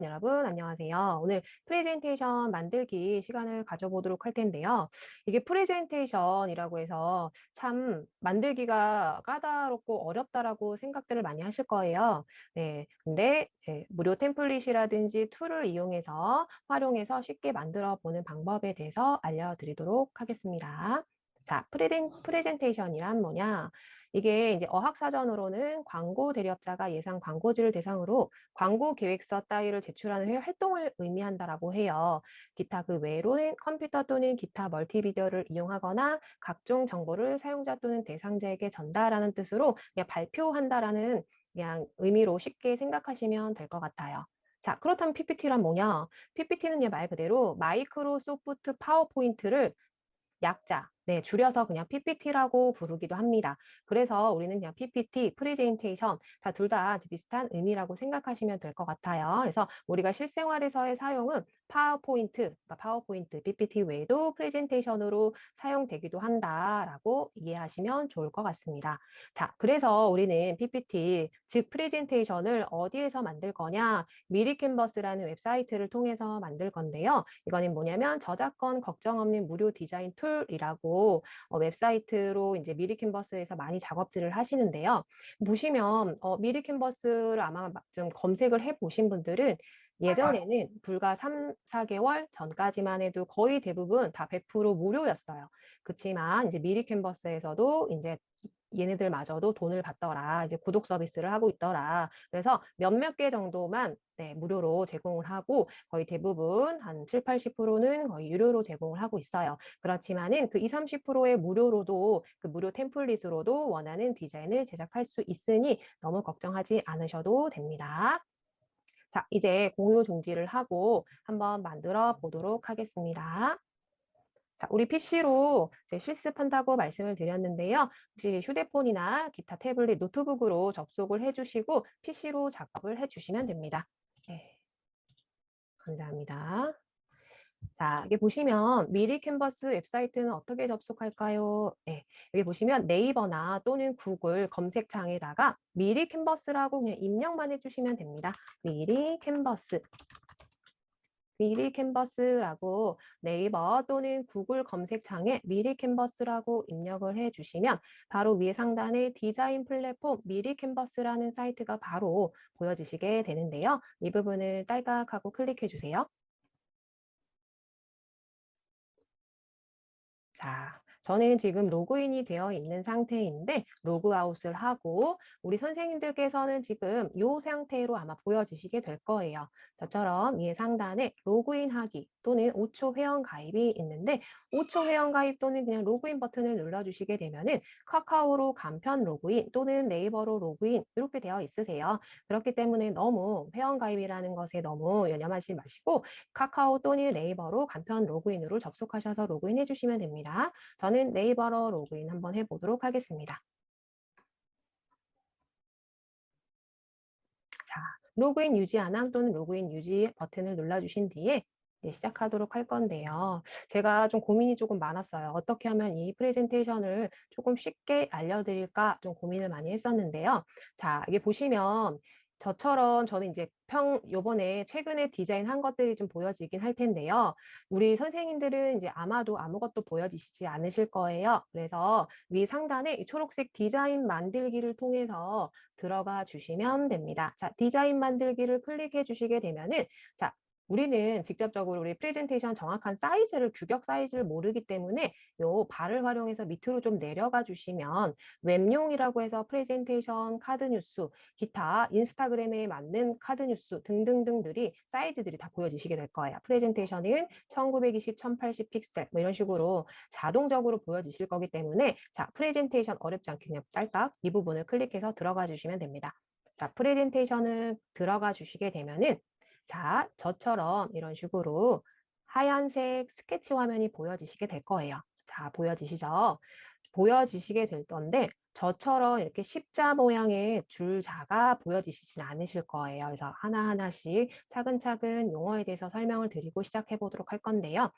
여러분, 안녕하세요. 오늘 프레젠테이션 만들기 시간을 가져보도록 할 텐데요. 이게 프레젠테이션이라고 해서 참 만들기가 까다롭고 어렵다라고 생각들을 많이 하실 거예요. 네. 근데 무료 템플릿이라든지 툴을 이용해서 활용해서 쉽게 만들어 보는 방법에 대해서 알려드리도록 하겠습니다. 자, 프레젠테이션이란 뭐냐? 이게 이제 어학사전으로는 광고 대리업자가 예상 광고주를 대상으로 광고 계획서 따위를 제출하는 활동을 의미한다라고 해요. 기타 그 외로는 컴퓨터 또는 기타 멀티미디어를 이용하거나 각종 정보를 사용자 또는 대상자에게 전달하는 뜻으로 그냥 발표한다라는 그냥 의미로 쉽게 생각하시면 될 것 같아요. 자, 그렇다면 PPT란 뭐냐? PPT는 말 그대로 마이크로소프트 파워포인트를 약자, 네, 줄여서 그냥 PPT라고 부르기도 합니다. 그래서 우리는 그냥 PPT, 프레젠테이션 다 둘 다 비슷한 의미라고 생각하시면 될 것 같아요. 그래서 우리가 실생활에서의 사용은 파워포인트, 그러니까 파워포인트, PPT 외에도 프레젠테이션으로 사용되기도 한다라고 이해하시면 좋을 것 같습니다. 자, 그래서 우리는 PPT, 즉 프레젠테이션을 어디에서 만들 거냐? 미리 캔버스라는 웹사이트를 통해서 만들 건데요. 이거는 뭐냐면 저작권 걱정 없는 무료 디자인 툴이라고 웹사이트로 이제 미리 캔버스에서 많이 작업들을 하시는데요. 보시면 미리 캔버스를 아마 좀 검색을 해 보신 분들은 예전에는 불과 3, 4개월 전까지만 해도 거의 대부분 다 100% 무료였어요. 그치만 이제 미리 캔버스에서도 이제 얘네들마저도 돈을 받더라. 이제 구독 서비스를 하고 있더라. 그래서 몇몇 개 정도만 네, 무료로 제공을 하고 거의 대부분 한 7, 80%는 거의 유료로 제공을 하고 있어요. 그렇지만은 그 20, 30%의 무료로도 그 무료 템플릿으로도 원하는 디자인을 제작할 수 있으니 너무 걱정하지 않으셔도 됩니다. 자, 이제 공유 중지를 하고 한번 만들어 보도록 하겠습니다. 자, 우리 PC로 실습한다고 말씀을 드렸는데요. 혹시 휴대폰이나 기타 태블릿, 노트북으로 접속을 해주시고 PC로 작업을 해주시면 됩니다. 네, 감사합니다. 자, 여기 보시면 미리 캔버스 웹사이트는 어떻게 접속할까요? 네, 여기 보시면 네이버나 또는 구글 검색창에다가 미리 캔버스라고 그냥 입력만 해주시면 됩니다. 미리 캔버스. 미리 캔버스라고 네이버 또는 구글 검색창에 미리 캔버스라고 입력을 해주시면 바로 위에 상단에 디자인 플랫폼 미리 캔버스라는 사이트가 바로 보여지시게 되는데요. 이 부분을 딸깍하고 클릭해 주세요. 자, 저는 지금 로그인이 되어 있는 상태인데 로그아웃을 하고 우리 선생님들께서는 지금 이 상태로 아마 보여지시게 될 거예요. 저처럼 위에 상단에 로그인하기 또는 5초 회원 가입이 있는데 5초 회원 가입 또는 그냥 로그인 버튼을 눌러주시게 되면은 카카오로 간편 로그인 또는 네이버로 로그인 이렇게 되어 있으세요. 그렇기 때문에 너무 회원 가입이라는 것에 너무 연연하지 마시고 카카오 또는 네이버로 간편 로그인으로 접속하셔서 로그인해 주시면 됩니다. 저는 네이버로 로그인 한번 해보도록 하겠습니다. 자, 로그인 유지 안함 또는 로그인 유지 버튼을 눌러주신 뒤에 이제 시작하도록 할 건데요. 제가 좀 고민이 조금 많았어요. 어떻게 하면 이 프레젠테이션을 조금 쉽게 알려드릴까 좀 고민을 많이 했었는데요. 자, 이게 보시면 저처럼 저는 이제 요번에 최근에 디자인한 것들이 좀 보여지긴 할 텐데요. 우리 선생님들은 이제 아마도 아무것도 보여지시지 않으실 거예요. 그래서 위 상단에 이 초록색 디자인 만들기를 통해서 들어가 주시면 됩니다. 자, 디자인 만들기를 클릭해 주시게 되면은 자, 우리는 직접적으로 우리 프레젠테이션 정확한 사이즈를 규격 사이즈를 모르기 때문에 요 발을 활용해서 밑으로 좀 내려가 주시면 웹용이라고 해서 프레젠테이션 카드 뉴스, 기타 인스타그램에 맞는 카드 뉴스 등등등들이 사이즈들이 다 보여지시게 될 거예요. 프레젠테이션은 1920, 1080 픽셀 뭐 이런 식으로 자동적으로 보여지실 거기 때문에 자, 프레젠테이션 어렵지 않게 그냥 딸깍 이 부분을 클릭해서 들어가 주시면 됩니다. 자, 프레젠테이션을 들어가 주시게 되면은 자, 저처럼 이런 식으로 하얀색 스케치 화면이 보여지시게 될 거예요. 자, 보여지시죠? 보여지시게 될 건데 저처럼 이렇게 십자 모양의 줄자가 보여지시진 않으실 거예요. 그래서 하나하나씩 차근차근 용어에 대해서 설명을 드리고 시작해 보도록 할 건데요.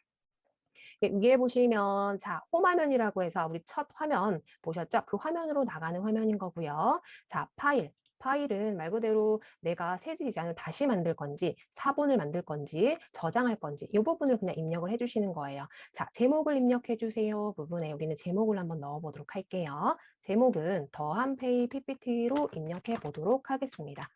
위에 보시면 자, 홈 화면이라고 해서 우리 첫 화면 보셨죠? 그 화면으로 나가는 화면인 거고요. 자, 파일. 파일은 말 그대로 내가 새 디자인을 다시 만들 건지, 사본을 만들 건지, 저장할 건지 이 부분을 그냥 입력을 해 주시는 거예요. 자, 제목을 입력해 주세요 부분에 우리는 제목을 한번 넣어 보도록 할게요. 제목은 더한 페이 PPT로 입력해 보도록 하겠습니다.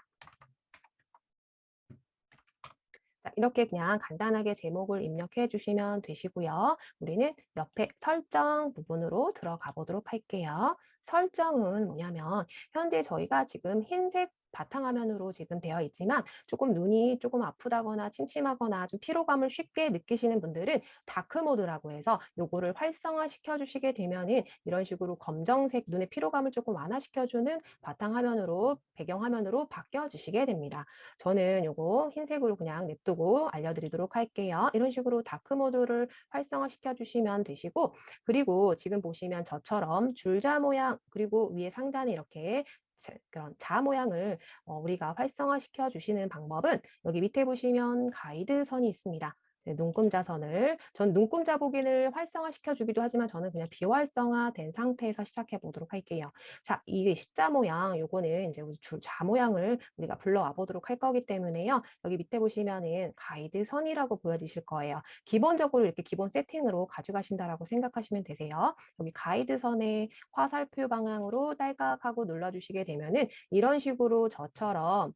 자, 이렇게 그냥 간단하게 제목을 입력해 주시면 되시고요. 우리는 옆에 설정 부분으로 들어가 보도록 할게요. 설정은 뭐냐면 현재 저희가 지금 흰색 바탕화면으로 지금 되어 있지만 조금 눈이 조금 아프다거나 침침하거나 좀 피로감을 쉽게 느끼시는 분들은 다크 모드라고 해서 요거를 활성화시켜 주시게 되면은 이런 식으로 검정색 눈의 피로감을 조금 완화시켜주는 바탕화면으로 배경화면으로 바뀌어 주시게 됩니다. 저는 요거 흰색으로 그냥 냅두고 알려드리도록 할게요. 이런 식으로 다크 모드를 활성화시켜 주시면 되시고 그리고 지금 보시면 저처럼 줄자 모양 그리고 위에 상단에 이렇게 그런 자 모양을 우리가 활성화시켜 주시는 방법은 여기 밑에 보시면 가이드선이 있습니다. 네, 눈금자선을 전 눈금자 보기를 활성화시켜 주기도 하지만 저는 그냥 비활성화된 상태에서 시작해 보도록 할게요. 자, 이 십자 모양 요거는 이제 우리 줄자 모양을 우리가 불러와 보도록 할 거기 때문에요. 여기 밑에 보시면은 가이드 선이라고 보여지실 거예요. 기본적으로 이렇게 기본 세팅으로 가져가신다라고 생각하시면 되세요. 여기 가이드 선에 화살표 방향으로 딸깍하고 눌러주시게 되면은 이런 식으로 저처럼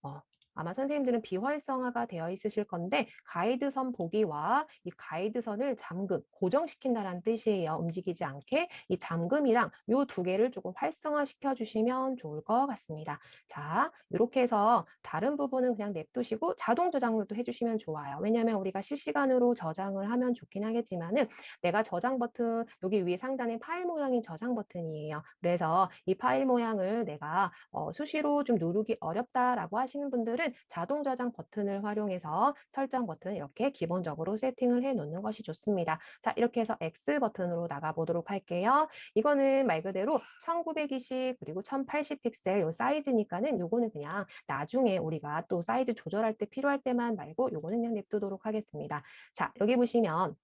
어, 아마 선생님들은 비활성화가 되어 있으실 건데 가이드선 보기와 이 가이드선을 잠금, 고정시킨다는 뜻이에요. 움직이지 않게 이 잠금이랑 요 두 개를 조금 활성화시켜 주시면 좋을 것 같습니다. 자, 이렇게 해서 다른 부분은 그냥 냅두시고 자동 저장을 또 해주시면 좋아요. 왜냐하면 우리가 실시간으로 저장을 하면 좋긴 하겠지만은 내가 저장 버튼 여기 위에 상단에 파일 모양인 저장 버튼이에요. 그래서 이 파일 모양을 내가 수시로 좀 누르기 어렵다라고 하시는 분들은 자동 저장 버튼을 활용해서 설정 버튼 이렇게 기본적으로 세팅을 해 놓는 것이 좋습니다. 자, 이렇게 해서 X 버튼으로 나가 보도록 할게요. 이거는 말 그대로 1920 그리고 1080 픽셀 요 사이즈니까는 요거는 그냥 나중에 우리가 또 사이즈 조절할 때 필요할 때만 말고 요거는 그냥 냅두도록 하겠습니다. 자, 여기 보시면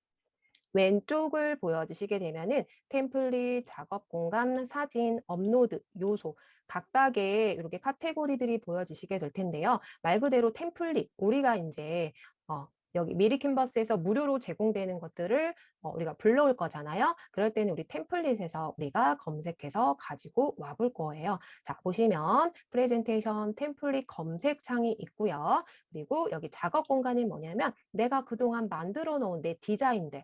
왼쪽을 보여주시게 되면은 템플릿, 작업 공간, 사진, 업로드, 요소 각각의 이렇게 카테고리들이 보여지시게 될 텐데요. 말 그대로 템플릿, 우리가 이제 여기 미리 캔버스에서 무료로 제공되는 것들을 우리가 불러올 거잖아요. 그럴 때는 우리 템플릿에서 우리가 검색해서 가지고 와볼 거예요. 자, 보시면 프레젠테이션 템플릿 검색 창이 있고요. 그리고 여기 작업 공간이 뭐냐면 내가 그동안 만들어 놓은 내 디자인들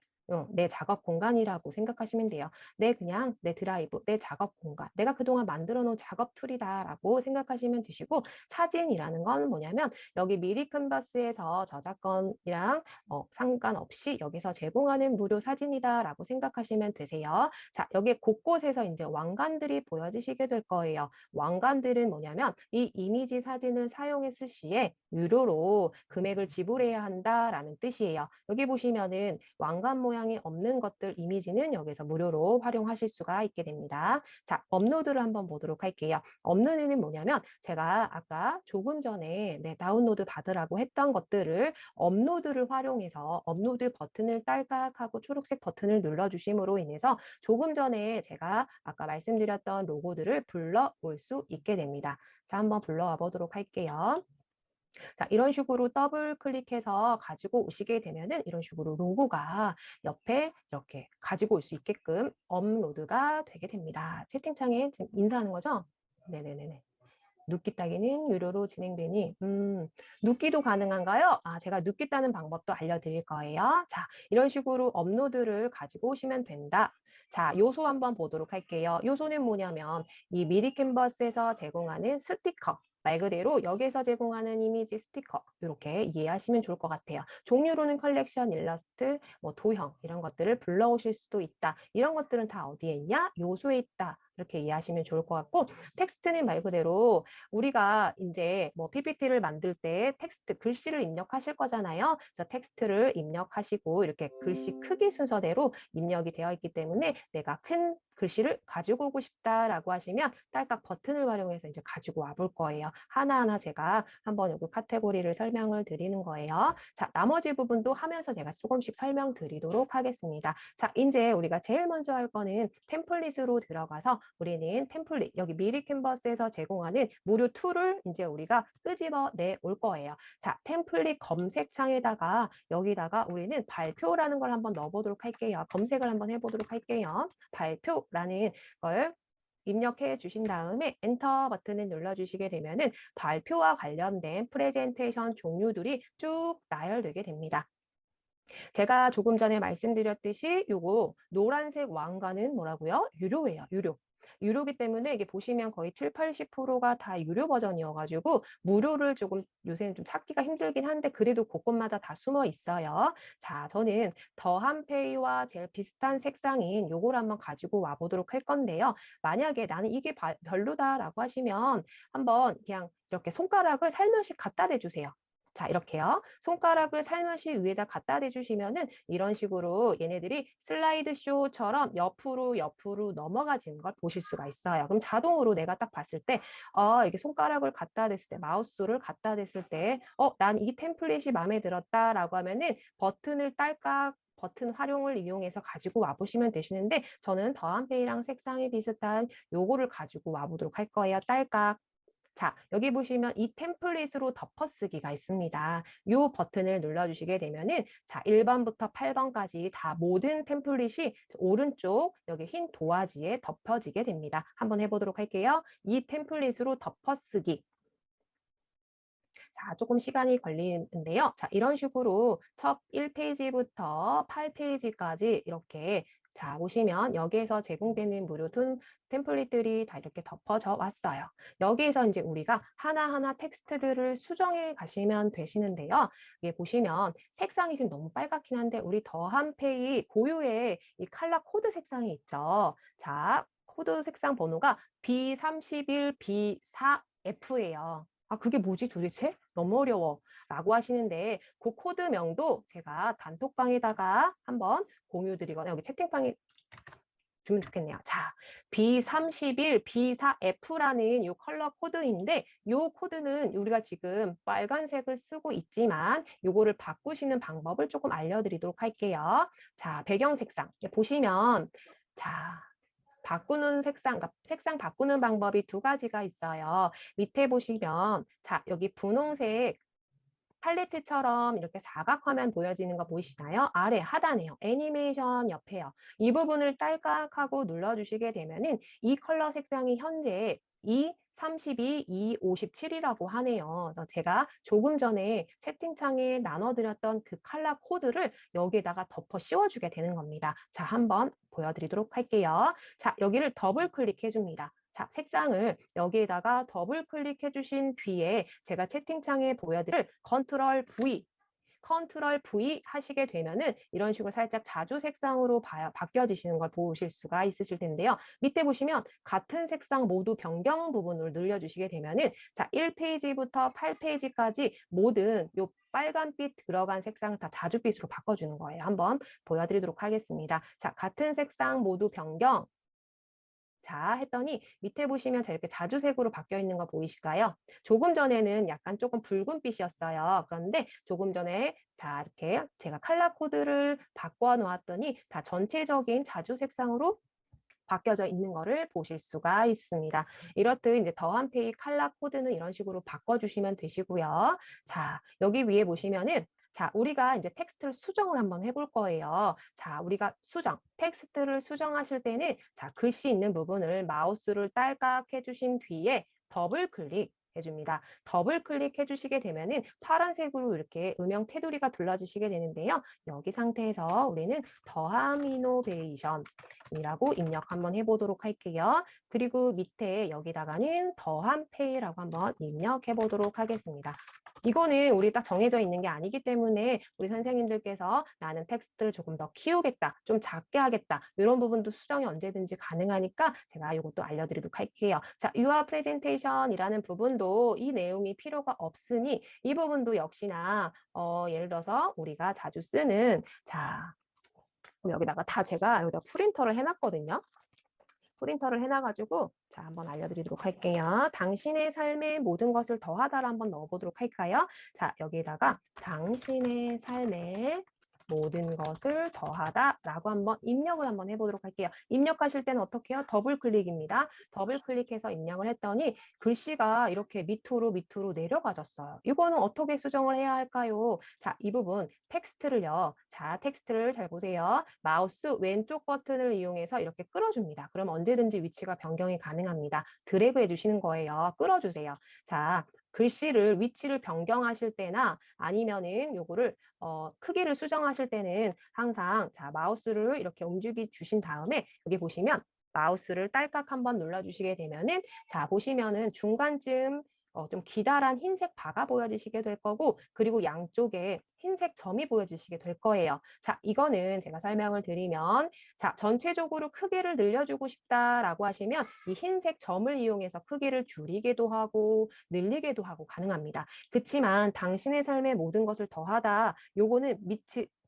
내 작업 공간이라고 생각하시면 돼요. 그냥 내 드라이브, 내 작업 공간, 내가 그동안 만들어 놓은 작업 툴이다라고 생각하시면 되시고 사진이라는 건 뭐냐면 여기 미리 캔버스에서 저작권이랑 상관없이 여기서 제공하는 무료 사진이다라고 생각하시면 되세요. 자, 여기 곳곳에서 이제 왕관들이 보여지시게 될 거예요. 왕관들은 뭐냐면 이 이미지 사진을 사용했을 시에 유료로 금액을 지불해야 한다라는 뜻이에요. 여기 보시면은 왕관 모양이 없는 것들 이미지는 여기서 무료로 활용하실 수가 있게 됩니다. 자, 업로드를 한번 보도록 할게요. 업로드는 뭐냐면 제가 아까 조금 전에 다운로드 받으라고 했던 것들을 업로드를 활용해서 업로드 버튼을 딸깍하고 초록색 버튼을 눌러주심으로 인해서 조금 전에 제가 아까 말씀드렸던 로고들을 불러올 수 있게 됩니다. 자, 한번 불러와 보도록 할게요. 자, 이런 식으로 더블 클릭해서 가지고 오시게 되면은 이런 식으로 로고가 옆에 이렇게 가지고 올 수 있게끔 업로드가 되게 됩니다. 채팅창에 지금 인사하는 거죠? 네네네네. 눕기 따기는 유료로 진행되니 눕기도 가능한가요? 아, 제가 눕기 따는 방법도 알려드릴 거예요. 자, 이런 식으로 업로드를 가지고 오시면 된다. 자, 요소 한번 보도록 할게요. 요소는 뭐냐면 이 미리 캔버스에서 제공하는 스티커 말 그대로 여기서 제공하는 이미지 스티커 이렇게 이해하시면 좋을 것 같아요. 종류로는 컬렉션, 일러스트, 뭐 도형 이런 것들을 불러오실 수도 있다. 이런 것들은 다 어디에 있냐? 요소에 있다. 이렇게 이해하시면 좋을 것 같고 텍스트는 말 그대로 우리가 이제 뭐 PPT를 만들 때 텍스트 글씨를 입력하실 거잖아요. 그래서 텍스트를 입력하시고 이렇게 글씨 크기 순서대로 입력이 되어 있기 때문에 내가 큰 글씨를 가지고 오고 싶다라고 하시면 딸깍 버튼을 활용해서 이제 가지고 와볼 거예요. 하나하나 제가 한번 여기 카테고리를 설명을 드리는 거예요. 자, 나머지 부분도 하면서 제가 조금씩 설명드리도록 하겠습니다. 자, 이제 우리가 제일 먼저 할 거는 템플릿으로 들어가서 우리는 템플릿, 여기 미리 캔버스에서 제공하는 무료 툴을 이제 우리가 끄집어내 올 거예요. 자, 템플릿 검색창에다가 여기다가 우리는 발표라는 걸 한번 넣어보도록 할게요. 검색을 한번 해보도록 할게요. 발표라는 걸 입력해 주신 다음에 엔터 버튼을 눌러주시게 되면은 발표와 관련된 프레젠테이션 종류들이 쭉 나열되게 됩니다. 제가 조금 전에 말씀드렸듯이 요거 노란색 왕관은 뭐라고요? 유료예요. 유료. 유료기 때문에 이게 보시면 거의 7, 80%가 다 유료 버전이어가지고 무료를 조금 요새는 좀 찾기가 힘들긴 한데 그래도 곳곳마다 다 숨어 있어요. 자, 저는 더한 페이와 제일 비슷한 색상인 요걸 한번 가지고 와보도록 할 건데요. 만약에 나는 이게 별로다라고 하시면 한번 그냥 이렇게 손가락을 살며시 갖다 대주세요. 자, 이렇게요. 손가락을 살며시 위에다 갖다 대주시면은 이런 식으로 얘네들이 슬라이드 쇼처럼 옆으로 넘어가지는 걸 보실 수가 있어요. 그럼 자동으로 내가 딱 봤을 때, 이게 손가락을 갖다 댔을 때, 마우스를 갖다 댔을 때, 난 이 템플릿이 마음에 들었다라고 하면은 버튼을 딸깍 버튼 활용을 이용해서 가지고 와보시면 되시는데 저는 더한페이랑 색상이 비슷한 요거를 가지고 와보도록 할 거예요. 딸깍. 자, 여기 보시면 이 템플릿으로 덮어쓰기가 있습니다. 이 버튼을 눌러주시게 되면은 자, 1번부터 8번까지 다 모든 템플릿이 오른쪽 여기 흰 도화지에 덮여지게 됩니다. 한번 해보도록 할게요. 이 템플릿으로 덮어쓰기. 자, 조금 시간이 걸리는데요. 자, 이런 식으로 첫 1페이지부터 8페이지까지 이렇게 자, 보시면 여기에서 제공되는 무료 템플릿들이 다 이렇게 덮어져 왔어요. 여기에서 이제 우리가 하나하나 텍스트들을 수정해 가시면 되시는데요. 여기 보시면 색상이 지금 너무 빨갛긴 한데 우리 더한 페이 고유의 이 컬러 코드 색상이 있죠. 자, 코드 색상 번호가 B31, B4F예요. 아, 그게 뭐지 도대체? 너무 어려워. 라고 하시는데 그 코드명도 제가 단톡방에다가 한번 공유 드리거나 여기 채팅방에 주면 좋겠네요. 자, B31, B4F라는 이 컬러 코드인데 이 코드는 우리가 지금 빨간색을 쓰고 있지만 요거를 바꾸시는 방법을 조금 알려드리도록 할게요. 자, 배경 색상 보시면 자, 바꾸는 그러니까 색상 바꾸는 방법이 두 가지가 있어요. 밑에 보시면 자, 여기 분홍색 팔레트처럼 이렇게 사각 화면 보여지는 거 보이시나요? 아래 하단에요. 애니메이션 옆에요. 이 부분을 딸깍하고 눌러주시게 되면은 이 컬러 색상이 현재 32, 57이라고 하네요. 그래서 제가 조금 전에 채팅창에 나눠드렸던 그 컬러 코드를 여기에다가 덮어 씌워주게 되는 겁니다. 자, 한번 보여드리도록 할게요. 자, 여기를 더블 클릭해 줍니다. 자, 색상을 여기에다가 더블 클릭해 주신 뒤에 제가 채팅창에 보여드릴 컨트롤 V 하시게 되면은 이런 식으로 살짝 자주 색상으로 바뀌어지시는 걸 보실 수가 있으실 텐데요. 밑에 보시면 같은 색상 모두 변경 부분을 늘려주시게 되면은 자, 1페이지부터 8페이지까지 모든 요 빨간빛 들어간 색상을 다 자주빛으로 바꿔주는 거예요. 한번 보여드리도록 하겠습니다. 자, 같은 색상 모두 변경. 자, 했더니 밑에 보시면 이렇게 자주색으로 바뀌어 있는 거 보이실까요? 조금 전에는 약간 조금 붉은빛이었어요. 그런데 조금 전에 자, 이렇게 제가 컬러 코드를 바꿔 놓았더니 다 전체적인 자주 색상으로 바뀌어져 있는 거를 보실 수가 있습니다. 이렇듯 이제 더한 페이 컬러 코드는 이런 식으로 바꿔주시면 되시고요. 자, 여기 위에 보시면은 자, 우리가 이제 텍스트를 수정을 한번 해볼 거예요. 자, 우리가 텍스트를 수정하실 때는 자, 글씨 있는 부분을 마우스를 딸깍 해주신 뒤에 더블 클릭 해줍니다. 더블 클릭해 주시게 되면은 파란색으로 이렇게 음영 테두리가 둘러지시게 되는데요. 여기 상태에서 우리는 더함 이노베이션이라고 입력 한번 해보도록 할게요. 그리고 밑에 여기다가는 더한 페이라고 한번 입력해 보도록 하겠습니다. 이거는 우리 딱 정해져 있는 게 아니기 때문에 우리 선생님들께서 나는 텍스트를 조금 더 키우겠다, 좀 작게 하겠다 이런 부분도 수정이 언제든지 가능하니까 제가 이것도 알려드리도록 할게요. 자, 유아 프레젠테이션이라는 부분도 이 내용이 필요가 없으니 이 부분도 역시나 예를 들어서 우리가 자주 쓰는 자 여기다가 다 제가 여기다 프린터를 해놨거든요. 프린터를 해놔가지고 자 한번 알려드리도록 할게요. 당신의 삶의 모든 것을 더하다를 한번 넣어보도록 할까요? 자 여기에다가 당신의 삶의 모든 것을 더하다라고 한번 입력을 한번 해보도록 할게요. 입력하실 때는 어떻게 해요? 더블 클릭입니다. 더블 클릭해서 입력을 했더니 글씨가 이렇게 밑으로 내려가졌어요. 이거는 어떻게 수정을 해야 할까요? 자, 이 부분 텍스트를요. 자, 텍스트를 잘 보세요. 마우스 왼쪽 버튼을 이용해서 이렇게 끌어줍니다. 그럼 언제든지 위치가 변경이 가능합니다. 드래그 해주시는 거예요. 끌어주세요. 자, 글씨를 위치를 변경하실 때나 아니면은 요거를 크기를 수정하실 때는 항상 자 마우스를 이렇게 움직여 주신 다음에 여기 보시면 마우스를 딸깍 한번 눌러주시게 되면은 자 보시면은 중간쯤 좀 기다란 흰색 바가 보여지시게 될 거고 그리고 양쪽에 흰색 점이 보여지시게 될 거예요. 자, 이거는 제가 설명을 드리면 자, 전체적으로 크기를 늘려주고 싶다라고 하시면 이 흰색 점을 이용해서 크기를 줄이기도 하고 늘리기도 하고 가능합니다. 그치만 당신의 삶의 모든 것을 더하다 요거는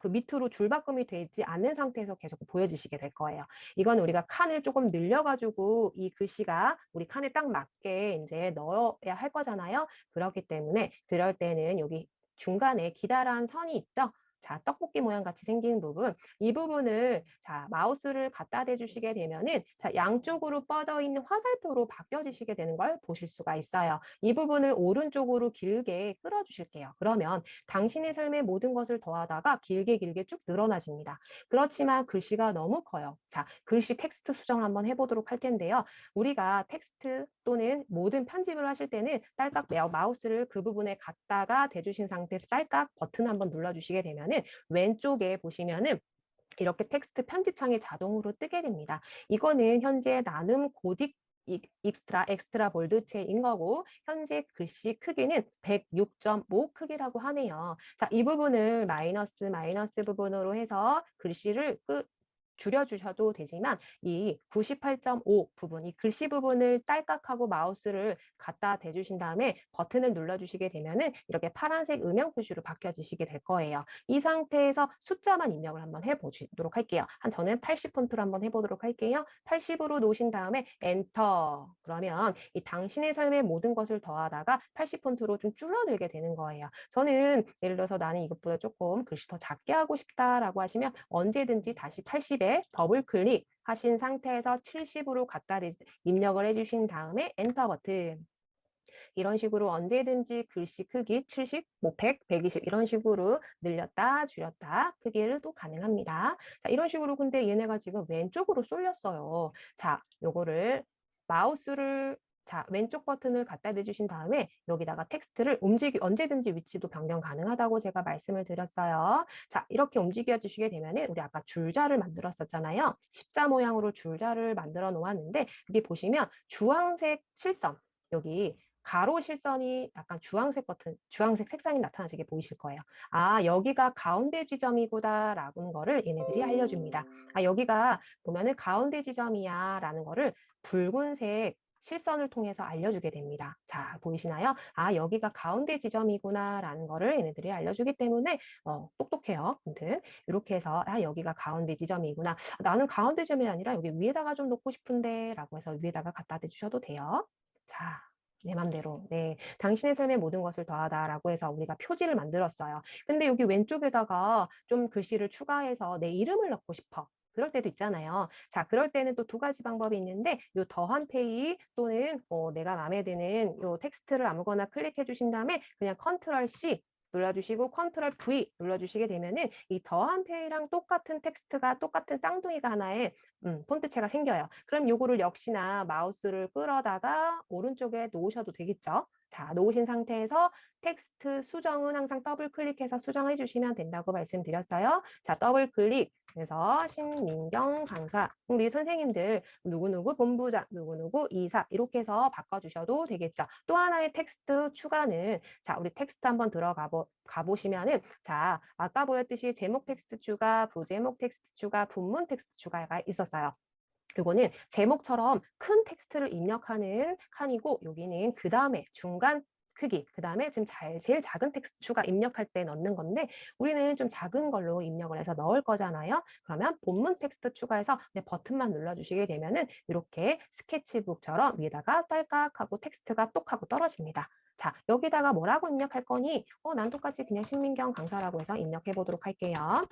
밑으로 줄바꿈이 되지 않는 상태에서 계속 보여지시게 될 거예요. 이건 우리가 칸을 조금 늘려가지고 이 글씨가 우리 칸에 딱 맞게 이제 넣어야 할 거잖아요. 그렇기 때문에 그럴 때는 여기 중간에 기다란 선이 있죠. 자, 떡볶이 모양 같이 생긴 부분, 이 부분을 자 마우스를 갖다 대주시게 되면은 자 양쪽으로 뻗어 있는 화살표로 바뀌어지시게 되는 걸 보실 수가 있어요. 이 부분을 오른쪽으로 길게 끌어주실게요. 그러면 당신의 삶의 모든 것을 더하다가 길게 쭉 늘어나집니다. 그렇지만 글씨가 너무 커요. 자, 글씨 텍스트 수정을 한번 해보도록 할 텐데요. 우리가 텍스트 또는 모든 편집을 하실 때는 딸깍 마우스를 그 부분에 갖다가 대주신 상태에서 딸깍 버튼 한번 눌러주시게 되면은 왼쪽에 보시면은 이렇게 텍스트 편집창이 자동으로 뜨게 됩니다. 이거는 현재 나눔 고딕 엑스트라 볼드체인 거고 현재 글씨 크기는 106.5 크기라고 하네요. 자, 이 부분을 마이너스 부분으로 해서 글씨를 줄여주셔도 되지만 이 98.5 부분, 이 글씨 부분을 딸깍하고 마우스를 갖다 대주신 다음에 버튼을 눌러주시게 되면은 이렇게 파란색 음영 표시로 바뀌어지시게 될 거예요. 이 상태에서 숫자만 입력을 한번 해보도록 할게요. 저는 80 폰트로 한번 해보도록 할게요. 80으로 놓으신 다음에 엔터. 그러면 이 당신의 삶의 모든 것을 더하다가 80 폰트로 좀 줄어들게 되는 거예요. 저는 예를 들어서 나는 이것보다 조금 글씨 더 작게 하고 싶다라고 하시면 언제든지 다시 80에 더블 클릭 하신 상태에서 70으로 갖다 입력을 해주신 다음에 엔터 버튼. 이런 식으로 언제든지 글씨 크기 70, 뭐 100, 120 이런 식으로 늘렸다 줄였다 크기를 또 가능합니다. 자, 이런 식으로 근데 얘네가 지금 왼쪽으로 쏠렸어요. 자, 요거를 마우스를 자, 왼쪽 버튼을 갖다 대주신 다음에 여기다가 텍스트를 언제든지 위치도 변경 가능하다고 제가 말씀을 드렸어요. 자, 이렇게 움직여 주시게 되면은 우리 아까 줄자를 만들었었잖아요. 십자 모양으로 줄자를 만들어 놓았는데 여기 보시면 주황색 실선 여기 가로 실선이 약간 주황색 색상이 나타나시게 보이실 거예요. 아, 여기가 가운데 지점이구나라는 거를 얘네들이 알려줍니다. 아, 여기가 보면은 가운데 지점이야 라는 거를 붉은색 실선을 통해서 알려주게 됩니다. 자, 보이시나요? 아, 여기가 가운데 지점이구나라는 거를 얘네들이 알려주기 때문에 똑똑해요. 아무튼 이렇게 해서 아, 여기가 가운데 지점이구나. 나는 가운데 지점이 아니라 여기 위에다가 좀 놓고 싶은데 라고 해서 위에다가 갖다 대주셔도 돼요. 자, 내 맘대로. 네. 당신의 삶의 모든 것을 더하다라고 해서 우리가 표지를 만들었어요. 근데 여기 왼쪽에다가 좀 글씨를 추가해서 내 이름을 넣고 싶어. 그럴 때도 있잖아요. 자, 그럴 때는 또 두 가지 방법이 있는데 요 더한 페이 또는 내가 마음에 드는 요 텍스트를 아무거나 클릭해 주신 다음에 그냥 컨트롤 C 눌러주시고 컨트롤 V 눌러주시게 되면은 이 더한 페이랑 똑같은 텍스트가 똑같은 쌍둥이가 하나의 폰트체가 생겨요. 그럼 요거를 역시나 마우스를 끌어다가 오른쪽에 놓으셔도 되겠죠. 자, 놓으신 상태에서 텍스트 수정은 항상 더블 클릭해서 수정해 주시면 된다고 말씀드렸어요. 자, 더블 클릭. 그래서 신민경 강사, 우리 선생님들 누구누구 본부장, 누구누구 이사 이렇게 해서 바꿔주셔도 되겠죠. 또 하나의 텍스트 추가는 자, 우리 텍스트 한번 들어가 보시면은 자, 아까 보였듯이 제목 텍스트 추가, 부제목 텍스트 추가, 분문 텍스트 추가가 있었어요. 요거는 제목처럼 큰 텍스트를 입력하는 칸이고 여기는 그 다음에 중간 크기, 그 다음에 지금 제일 작은 텍스트 추가 입력할 때 넣는 건데 우리는 좀 작은 걸로 입력을 해서 넣을 거잖아요. 그러면 본문 텍스트 추가해서 버튼만 눌러주시게 되면은 이렇게 스케치북처럼 위에다가 딸깍하고 텍스트가 똑 하고 떨어집니다. 자, 여기다가 뭐라고 입력할 거니? 난 똑같이 그냥 신민경 강사라고 해서 입력해 보도록 할게요.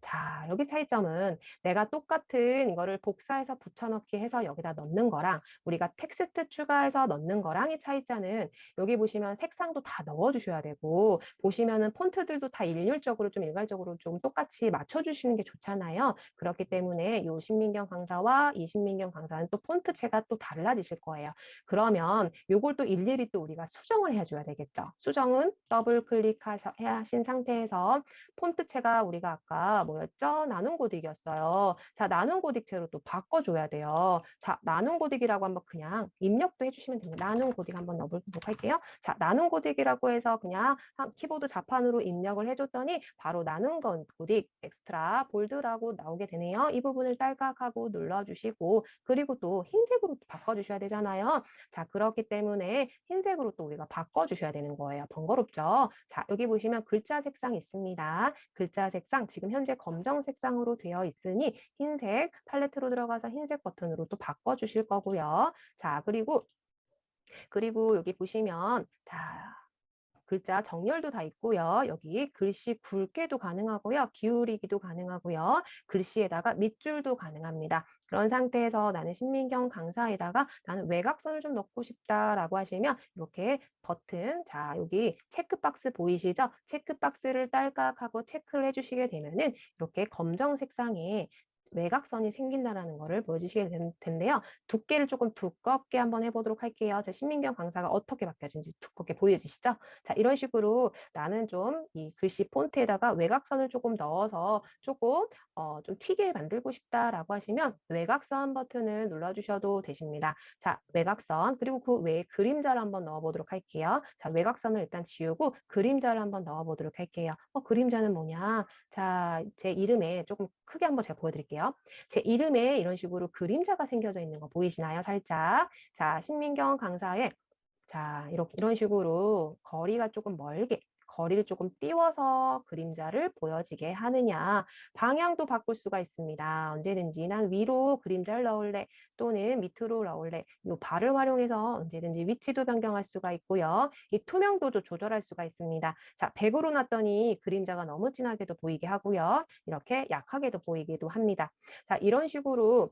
자, 여기 차이점은 내가 똑같은 이거를 복사해서 붙여넣기 해서 여기다 넣는 거랑 우리가 텍스트 추가해서 넣는 거랑의 차이점은 여기 보시면 색상도 다 넣어주셔야 되고 보시면은 폰트들도 다 일률적으로 좀 일괄적으로 좀 똑같이 맞춰주시는 게 좋잖아요. 그렇기 때문에 이 신민경 강사와 이 신민경 강사는 또 폰트체가 또 달라지실 거예요. 그러면 요걸 또 일일이 또 우리가 수정을 해줘야 되겠죠. 수정은 더블 클릭하신 상태에서 폰트체가 우리가 아까 뭐였죠? 나눔 고딕이었어요. 자, 나눔 고딕체로 또 바꿔줘야 돼요. 자, 나눔 고딕이라고 한번 그냥 입력도 해주시면 됩니다. 나눔 고딕 한번 넣어보도록 할게요. 자, 나눔 고딕이라고 해서 그냥 키보드 좌판으로 입력을 해줬더니 바로 나눔 고딕 엑스트라 볼드라고 나오게 되네요. 이 부분을 딸깍하고 눌러주시고 그리고 또 흰색으로 또 바꿔주셔야 되잖아요. 자, 그렇기 때문에 흰색으로 또 우리가 바꿔주셔야 되는 거예요. 번거롭죠? 자, 여기 보시면 글자 색상 있습니다. 글자 색상 지금 현재 검정 색상으로 되어 있으니 흰색 팔레트로 들어가서 흰색 버튼으로 또 바꿔주실 거고요. 자, 그리고 여기 보시면 자, 글자 정렬도 다 있고요. 여기 글씨 굵게도 가능하고요. 기울이기도 가능하고요. 글씨에다가 밑줄도 가능합니다. 그런 상태에서 나는 신민경 강사에다가 나는 외곽선을 좀 넣고 싶다라고 하시면 이렇게 버튼, 자 여기 체크박스 보이시죠? 체크박스를 딸깍하고 체크를 해주시게 되면은 이렇게 검정 색상의 외곽선이 생긴다라는 거를 보여주시게 될 텐데요. 두께를 조금 두껍게 한번 해보도록 할게요. 제 신민경 강사가 어떻게 바뀌어진지 두껍게 보여지시죠? 자, 이런 식으로 나는 좀 이 글씨 폰트에다가 외곽선을 조금 넣어서 조금 좀 튀게 만들고 싶다라고 하시면 외곽선 버튼을 눌러주셔도 되십니다. 자, 외곽선 그리고 그 외에 그림자를 한번 넣어보도록 할게요. 자, 외곽선을 일단 지우고 그림자를 한번 넣어보도록 할게요. 그림자는 뭐냐? 자, 제 이름에 조금 크게 한번 제가 보여드릴게요. 제 이름에 이런 식으로 그림자가 생겨져 있는 거 보이시나요? 살짝. 자, 신민경 강사의 자, 이런 식으로 거리가 조금 멀게, 거리를 조금 띄워서 그림자를 보여지게 하느냐. 방향도 바꿀 수가 있습니다. 언제든지 난 위로 그림자를 넣을래 또는 밑으로 넣을래. 이 발을 활용해서 언제든지 위치도 변경할 수가 있고요. 이 투명도도 조절할 수가 있습니다. 자, 100으로 놨더니 그림자가 너무 진하게도 보이게 하고요. 이렇게 약하게도 보이기도 합니다. 자, 이런 식으로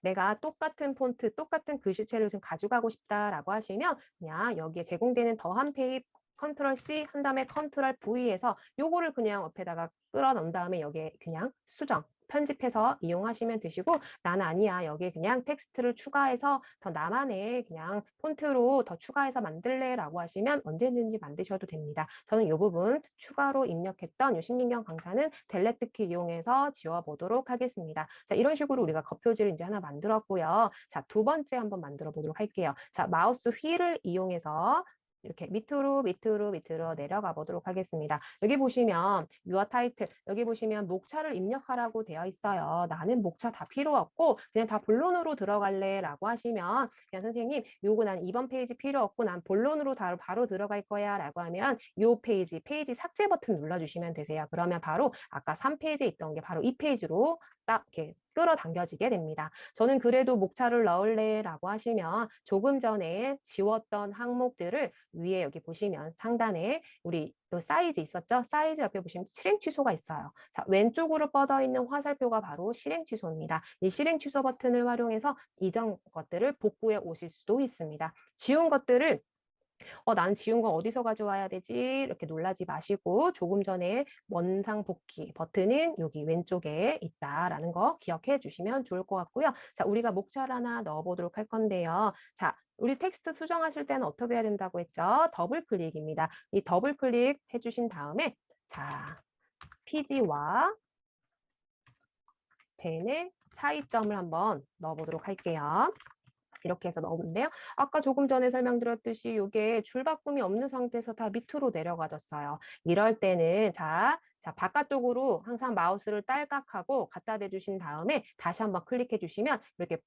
내가 똑같은 폰트, 똑같은 글씨체를 좀 가져가고 싶다라고 하시면 그냥 여기에 제공되는 더한 페이 컨트롤 C 한 다음에 컨트롤 V에서 요거를 그냥 옆에다가 끌어 넣은 다음에 여기에 그냥 수정, 편집해서 이용하시면 되시고 나는 아니야 여기에 그냥 텍스트를 추가해서 더 나만의 그냥 폰트로 더 추가해서 만들래 라고 하시면 언제든지 만드셔도 됩니다. 저는 이 부분 추가로 입력했던 요 신민경 강사는 델레트 키 이용해서 지워보도록 하겠습니다. 자, 이런 식으로 우리가 겉표지를 이제 하나 만들었고요. 자, 두 번째 한번 만들어 보도록 할게요. 자, 마우스 휠을 이용해서 이렇게 밑으로 내려가 보도록 하겠습니다. 여기 보시면 유어 타이틀, 여기 보시면 목차를 입력하라고 되어 있어요. 나는 목차 다 필요 없고 그냥 다 본론으로 들어갈래 라고 하시면 그냥 선생님 요거 난 이번 페이지 필요 없고 난 본론으로 바로 들어갈 거야 라고 하면 요 페이지 삭제 버튼 눌러주시면 되세요. 그러면 바로 아까 3페이지에 있던 게 바로 이 페이지로 딱 이렇게 끌어당겨지게 됩니다. 저는 그래도 목차를 넣을래 라고 하시면 조금 전에 지웠던 항목들을 위에 여기 보시면 상단에 우리 요 사이즈 있었죠? 사이즈 옆에 보시면 실행 취소가 있어요. 자, 왼쪽으로 뻗어 있는 화살표가 바로 실행 취소입니다. 이 실행 취소 버튼을 활용해서 이전 것들을 복구해 오실 수도 있습니다. 지운 것들을 나는 지운 거 어디서 가져와야 되지? 이렇게 놀라지 마시고 조금 전에 원상 복귀 버튼은 여기 왼쪽에 있다라는 거 기억해 주시면 좋을 것 같고요. 자, 우리가 목차를 하나 넣어보도록 할 건데요. 자, 우리 텍스트 수정하실 때는 어떻게 해야 된다고 했죠? 더블 클릭입니다. 이 더블 클릭 해주신 다음에 자, PG와 펜의 차이점을 한번 넣어보도록 할게요. 이렇게 해서 넣으면데요. 아까 조금 전에 설명드렸듯이 이게 줄바꿈이 없는 상태에서 다 밑으로 내려가졌어요. 이럴 때는 자, 바깥쪽으로 항상 마우스를 딸깍하고 갖다 대주신 다음에 다시 한번 클릭해 주시면 이렇게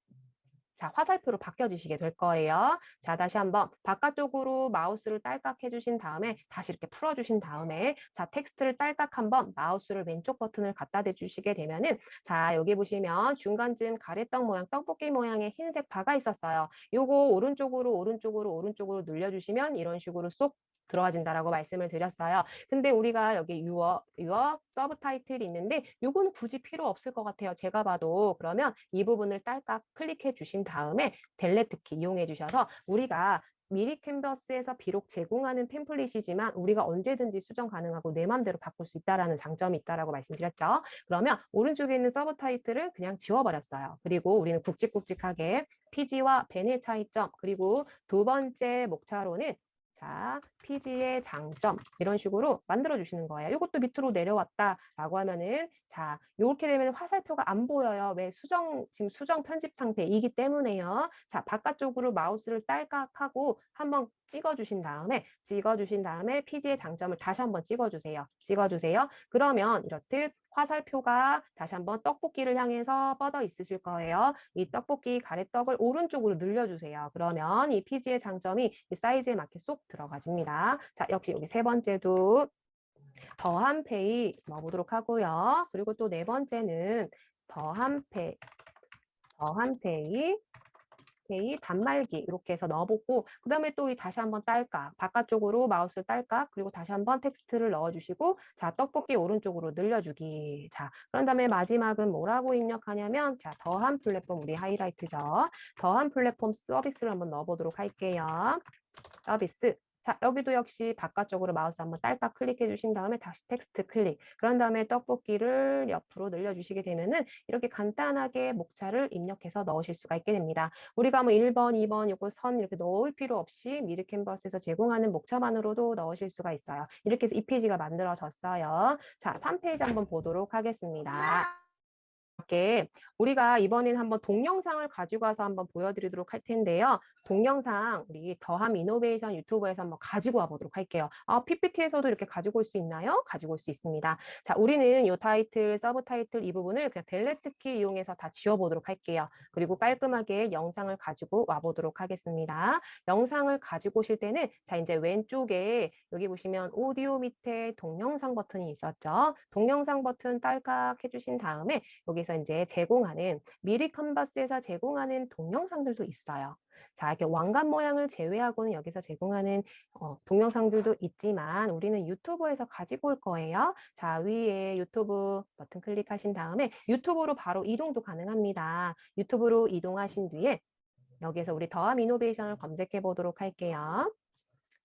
자, 화살표로 바뀌어지시게 될 거예요. 자, 다시 한번 바깥쪽으로 마우스를 딸깍 해주신 다음에 다시 이렇게 풀어주신 다음에 자, 텍스트를 딸깍 한번 마우스를 왼쪽 버튼을 갖다 대주시게 되면은 자, 여기 보시면 중간쯤 가래떡 모양, 떡볶이 모양의 흰색 바가 있었어요. 요거 오른쪽으로 늘려주시면 이런 식으로 쏙 들어와진다라고 말씀을 드렸어요. 근데 우리가 여기 유어 서브타이틀이 있는데 요거는 굳이 필요 없을 것 같아요. 제가 봐도. 그러면 이 부분을 딸깍 클릭해 주신 다음에 델레트 키 이용해 주셔서 우리가 미리 캔버스에서 비록 제공하는 템플릿이지만 우리가 언제든지 수정 가능하고 내 맘대로 바꿀 수 있다라는 장점이 있다라고 말씀드렸죠. 그러면 오른쪽에 있는 서브 타이틀을 그냥 지워버렸어요. 그리고 우리는 굵직굵직하게 PG와 벤의 차이점, 그리고 두 번째 목차로는 자, PG의 장점 이런 식으로 만들어 주시는 거예요. 이것도 밑으로 내려왔다라고 하면은 자, 이렇게 되면 화살표가 안 보여요. 왜 지금 수정 편집 상태이기 때문에요. 자, 바깥쪽으로 마우스를 딸깍하고 한번 찍어주신 다음에 PG의 장점을 다시 한번 찍어주세요. 그러면 이렇듯 화살표가 다시 한번 떡볶이를 향해서 뻗어 있으실 거예요. 이 떡볶이 가래떡을 오른쪽으로 늘려주세요. 그러면 이 PG의 장점이 이 사이즈에 맞게 쏙 들어가집니다. 자, 역시 여기 세 번째도 더한 페이 넣어보도록 하고요. 그리고 또 네 번째는 더한 페이 단말기 이렇게 해서 넣어보고 그 다음에 또 다시 한번 딸깍 바깥쪽으로 마우스를 딸깍 그리고 다시 한번 텍스트를 넣어주시고 자 떡볶이 오른쪽으로 늘려주기 자 그런 다음에 마지막은 뭐라고 입력하냐면 자 더한 플랫폼 우리 하이라이트죠. 더한 플랫폼 서비스를 한번 넣어보도록 할게요. 서비스 자, 여기도 역시 바깥쪽으로 마우스 한번 딸깍 클릭해 주신 다음에 다시 텍스트 클릭. 그런 다음에 떡볶이를 옆으로 늘려주시게 되면은 이렇게 간단하게 목차를 입력해서 넣으실 수가 있게 됩니다. 우리가 뭐 1번, 2번 요거 선 이렇게 넣을 필요 없이 미르 캔버스에서 제공하는 목차만으로도 넣으실 수가 있어요. 이렇게 해서 이 페이지가 만들어졌어요. 자, 3페이지 한번 보도록 하겠습니다. 이렇게 우리가 이번에는 한번 동영상을 가지고 와서 한번 보여드리도록 할 텐데요. 동영상 우리 더함 이노베이션 유튜브에서 한번 가지고 와 보도록 할게요. PPT에서도 이렇게 가지고 올 수 있나요? 가지고 올 수 있습니다. 자, 우리는 이 타이틀, 서브 타이틀 이 부분을 그냥 델레트 키 이용해서 다 지워보도록 할게요. 그리고 깔끔하게 영상을 가지고 와 보도록 하겠습니다. 영상을 가지고 오실 때는 자, 이제 왼쪽에 여기 보시면 오디오 밑에 동영상 버튼이 있었죠. 동영상 버튼 딸깍 해주신 다음에 여기서 이제 제공하는 미리 캔버스에서 제공하는 동영상들도 있어요. 자, 이렇게 왕관 모양을 제외하고는 여기서 제공하는 동영상들도 있지만 우리는 유튜브에서 가지고 올 거예요. 자, 위에 유튜브 버튼 클릭하신 다음에 유튜브로 바로 이동도 가능합니다. 유튜브로 이동하신 뒤에 여기서 우리 더함 이노베이션을 검색해 보도록 할게요.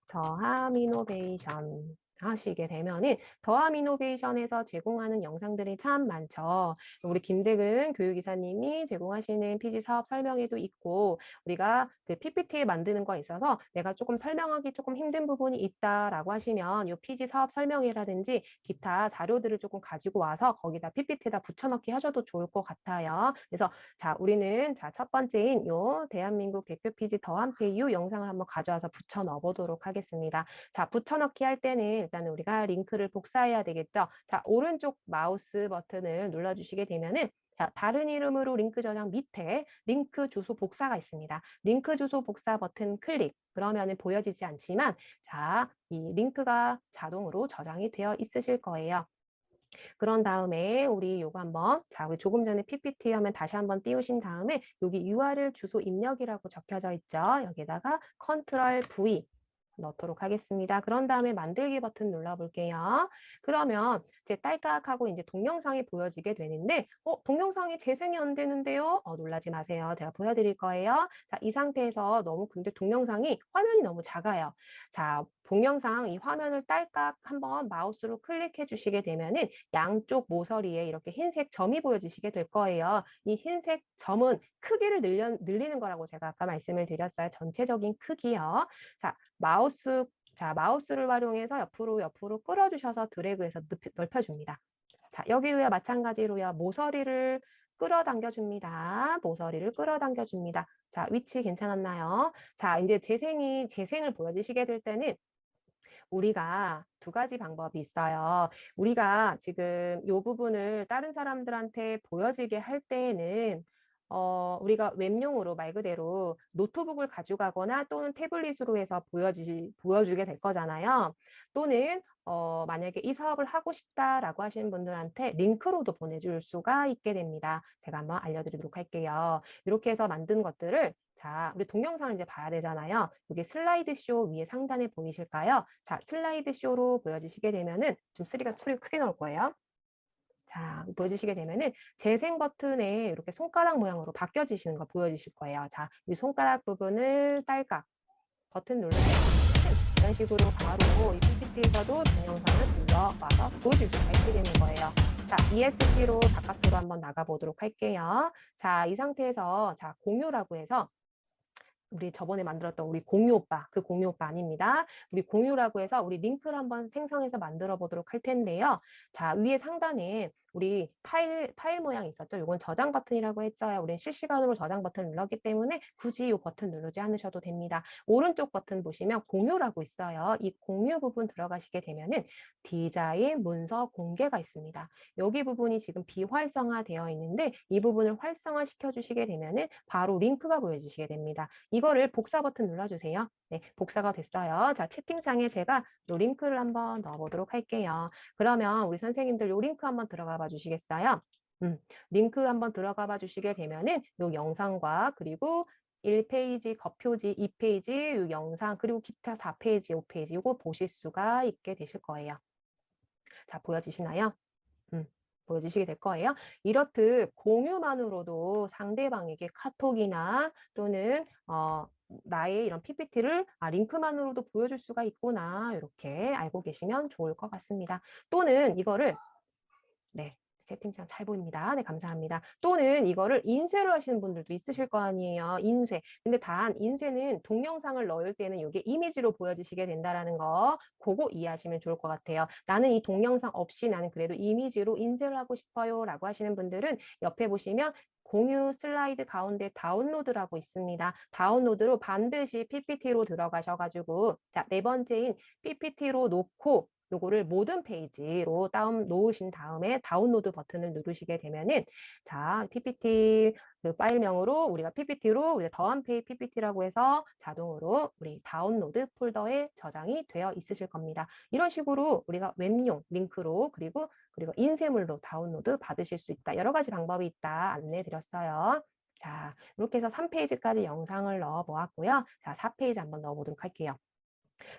더함 이노베이션 하시게 되면은 더함 이노베이션에서 제공하는 영상들이 참 많죠. 우리 김대근 교육이사님이 제공하시는 PG 사업 설명회도 있고 우리가 그 PPT 만드는 거에 있어서 내가 조금 설명하기 조금 힘든 부분이 있다라고 하시면 이 PG 사업 설명회라든지 기타 자료들을 조금 가지고 와서 거기다 PPT에다 붙여넣기 하셔도 좋을 것 같아요. 그래서 자 우리는 자 첫 번째인 요 대한민국 대표 PG 더함 페이유 영상을 한번 가져와서 붙여 넣어 보도록 하겠습니다. 자 붙여넣기 할 때는 일단 우리가 링크를 복사해야 되겠죠. 자 오른쪽 마우스 버튼을 눌러주시게 되면은 자, 다른 이름으로 링크 저장 밑에 링크 주소 복사가 있습니다. 링크 주소 복사 버튼 클릭. 그러면 보여지지 않지만 자, 이 링크가 자동으로 저장이 되어 있으실 거예요. 그런 다음에 우리 요거 한번 자 우리 조금 전에 PPT 화면 다시 한번 띄우신 다음에 여기 URL 주소 입력이라고 적혀져 있죠. 여기다가 컨트롤 V 넣도록 하겠습니다. 그런 다음에 만들기 버튼 눌러볼게요. 그러면 이제 딸깍하고 이제 동영상이 보여지게 되는데, 동영상이 재생이 안 되는데요? 놀라지 마세요. 제가 보여드릴 거예요. 자, 이 상태에서 근데 동영상이 화면이 너무 작아요. 자, 동영상 이 화면을 딸깍 한번 마우스로 클릭해 주시게 되면은 양쪽 모서리에 이렇게 흰색 점이 보여지시게 될 거예요. 이 흰색 점은 크기를 늘리는 거라고 제가 아까 말씀을 드렸어요. 전체적인 크기요. 자, 마우스를 활용해서 옆으로 끌어주셔서 드래그해서 넓혀줍니다. 자, 여기도요, 마찬가지로요, 모서리를 끌어당겨줍니다. 모서리를 끌어당겨줍니다. 자, 위치 괜찮았나요? 자, 이제 재생을 보여주시게 될 때는 우리가 두 가지 방법이 있어요. 우리가 지금 이 부분을 다른 사람들한테 보여지게 할 때에는 우리가 웹용으로 말 그대로 노트북을 가져가거나 또는 태블릿으로 해서 보여주게 될 거잖아요. 또는 만약에 이 사업을 하고 싶다라고 하시는 분들한테 링크로도 보내줄 수가 있게 됩니다. 제가 한번 알려드리도록 할게요. 이렇게 해서 만든 것들을 자, 우리 동영상을 이제 봐야 되잖아요. 여기 슬라이드 쇼 위에 상단에 보이실까요? 자, 슬라이드 쇼로 보여지시게 되면은 좀 소리가 크게 나올 거예요. 자, 보여주시게 되면은 재생 버튼에 이렇게 손가락 모양으로 바뀌어지시는 거 보여지실 거예요. 자, 이 손가락 부분을 딸깍 버튼 눌러주시면 이런 식으로 바로 이 PPT에서도 동영상을 들려와서 보여줄 수가 있게 되는 거예요. 자, ESC로 바깥으로 한번 나가보도록 할게요. 자, 이 상태에서 자, 공유라고 해서 우리 저번에 만들었던 우리 공유 오빠, 그 공유 오빠 아닙니다. 우리 공유라고 해서 우리 링크를 한번 생성해서 만들어 보도록 할 텐데요. 자, 위에 상단에 우리 파일 모양 있었죠? 이건 저장 버튼이라고 했어요. 우리는 실시간으로 저장 버튼을 눌렀기 때문에 굳이 이 버튼 누르지 않으셔도 됩니다. 오른쪽 버튼 보시면 공유라고 있어요. 이 공유 부분 들어가시게 되면은 디자인, 문서, 공개가 있습니다. 여기 부분이 지금 비활성화되어 있는데 이 부분을 활성화시켜 주시게 되면은 바로 링크가 보여지시게 됩니다. 이거를 복사 버튼 눌러주세요. 네, 복사가 됐어요. 자, 채팅창에 제가 요 링크를 한번 넣어보도록 할게요. 그러면 우리 선생님들 요 링크 한번 들어가 봐 주시겠어요? 링크 한번 들어가 봐 주시게 되면은 요 영상과 그리고 1페이지, 겉표지, 2페이지, 요 영상, 그리고 기타 4페이지, 5페이지 요거 보실 수가 있게 되실 거예요. 자, 보여지시나요? 보여주시게 될 거예요. 이렇듯 공유만으로도 상대방에게 카톡이나 또는 나의 이런 PPT를 링크만으로도 보여줄 수가 있구나 이렇게 알고 계시면 좋을 것 같습니다. 또는 이거를 네. 채팅창 잘 보입니다. 네, 감사합니다. 또는 이거를 인쇄를 하시는 분들도 있으실 거 아니에요. 인쇄. 근데 단 인쇄는 동영상을 넣을 때는 이게 이미지로 보여지시게 된다라는 거 그거 이해하시면 좋을 것 같아요. 나는 이 동영상 없이 나는 그래도 이미지로 인쇄를 하고 싶어요 라고 하시는 분들은 옆에 보시면 공유 슬라이드 가운데 다운로드라고 있습니다. 다운로드로 반드시 PPT로 들어가셔가지고 자, 네 번째인 PPT로 놓고 요거를 모든 페이지로 놓으신 다음에 다운로드 버튼을 누르시게 되면은 자, PPT 그 파일명으로 우리가 PPT로 우리가 더한페이 PPT라고 해서 자동으로 우리 다운로드 폴더에 저장이 되어 있으실 겁니다. 이런 식으로 우리가 웹용 링크로 그리고 인쇄물로 다운로드 받으실 수 있다. 여러 가지 방법이 있다 안내해 드렸어요. 자, 이렇게 해서 3페이지까지 영상을 넣어 보았고요. 자, 4페이지 한번 넣어 보도록 할게요.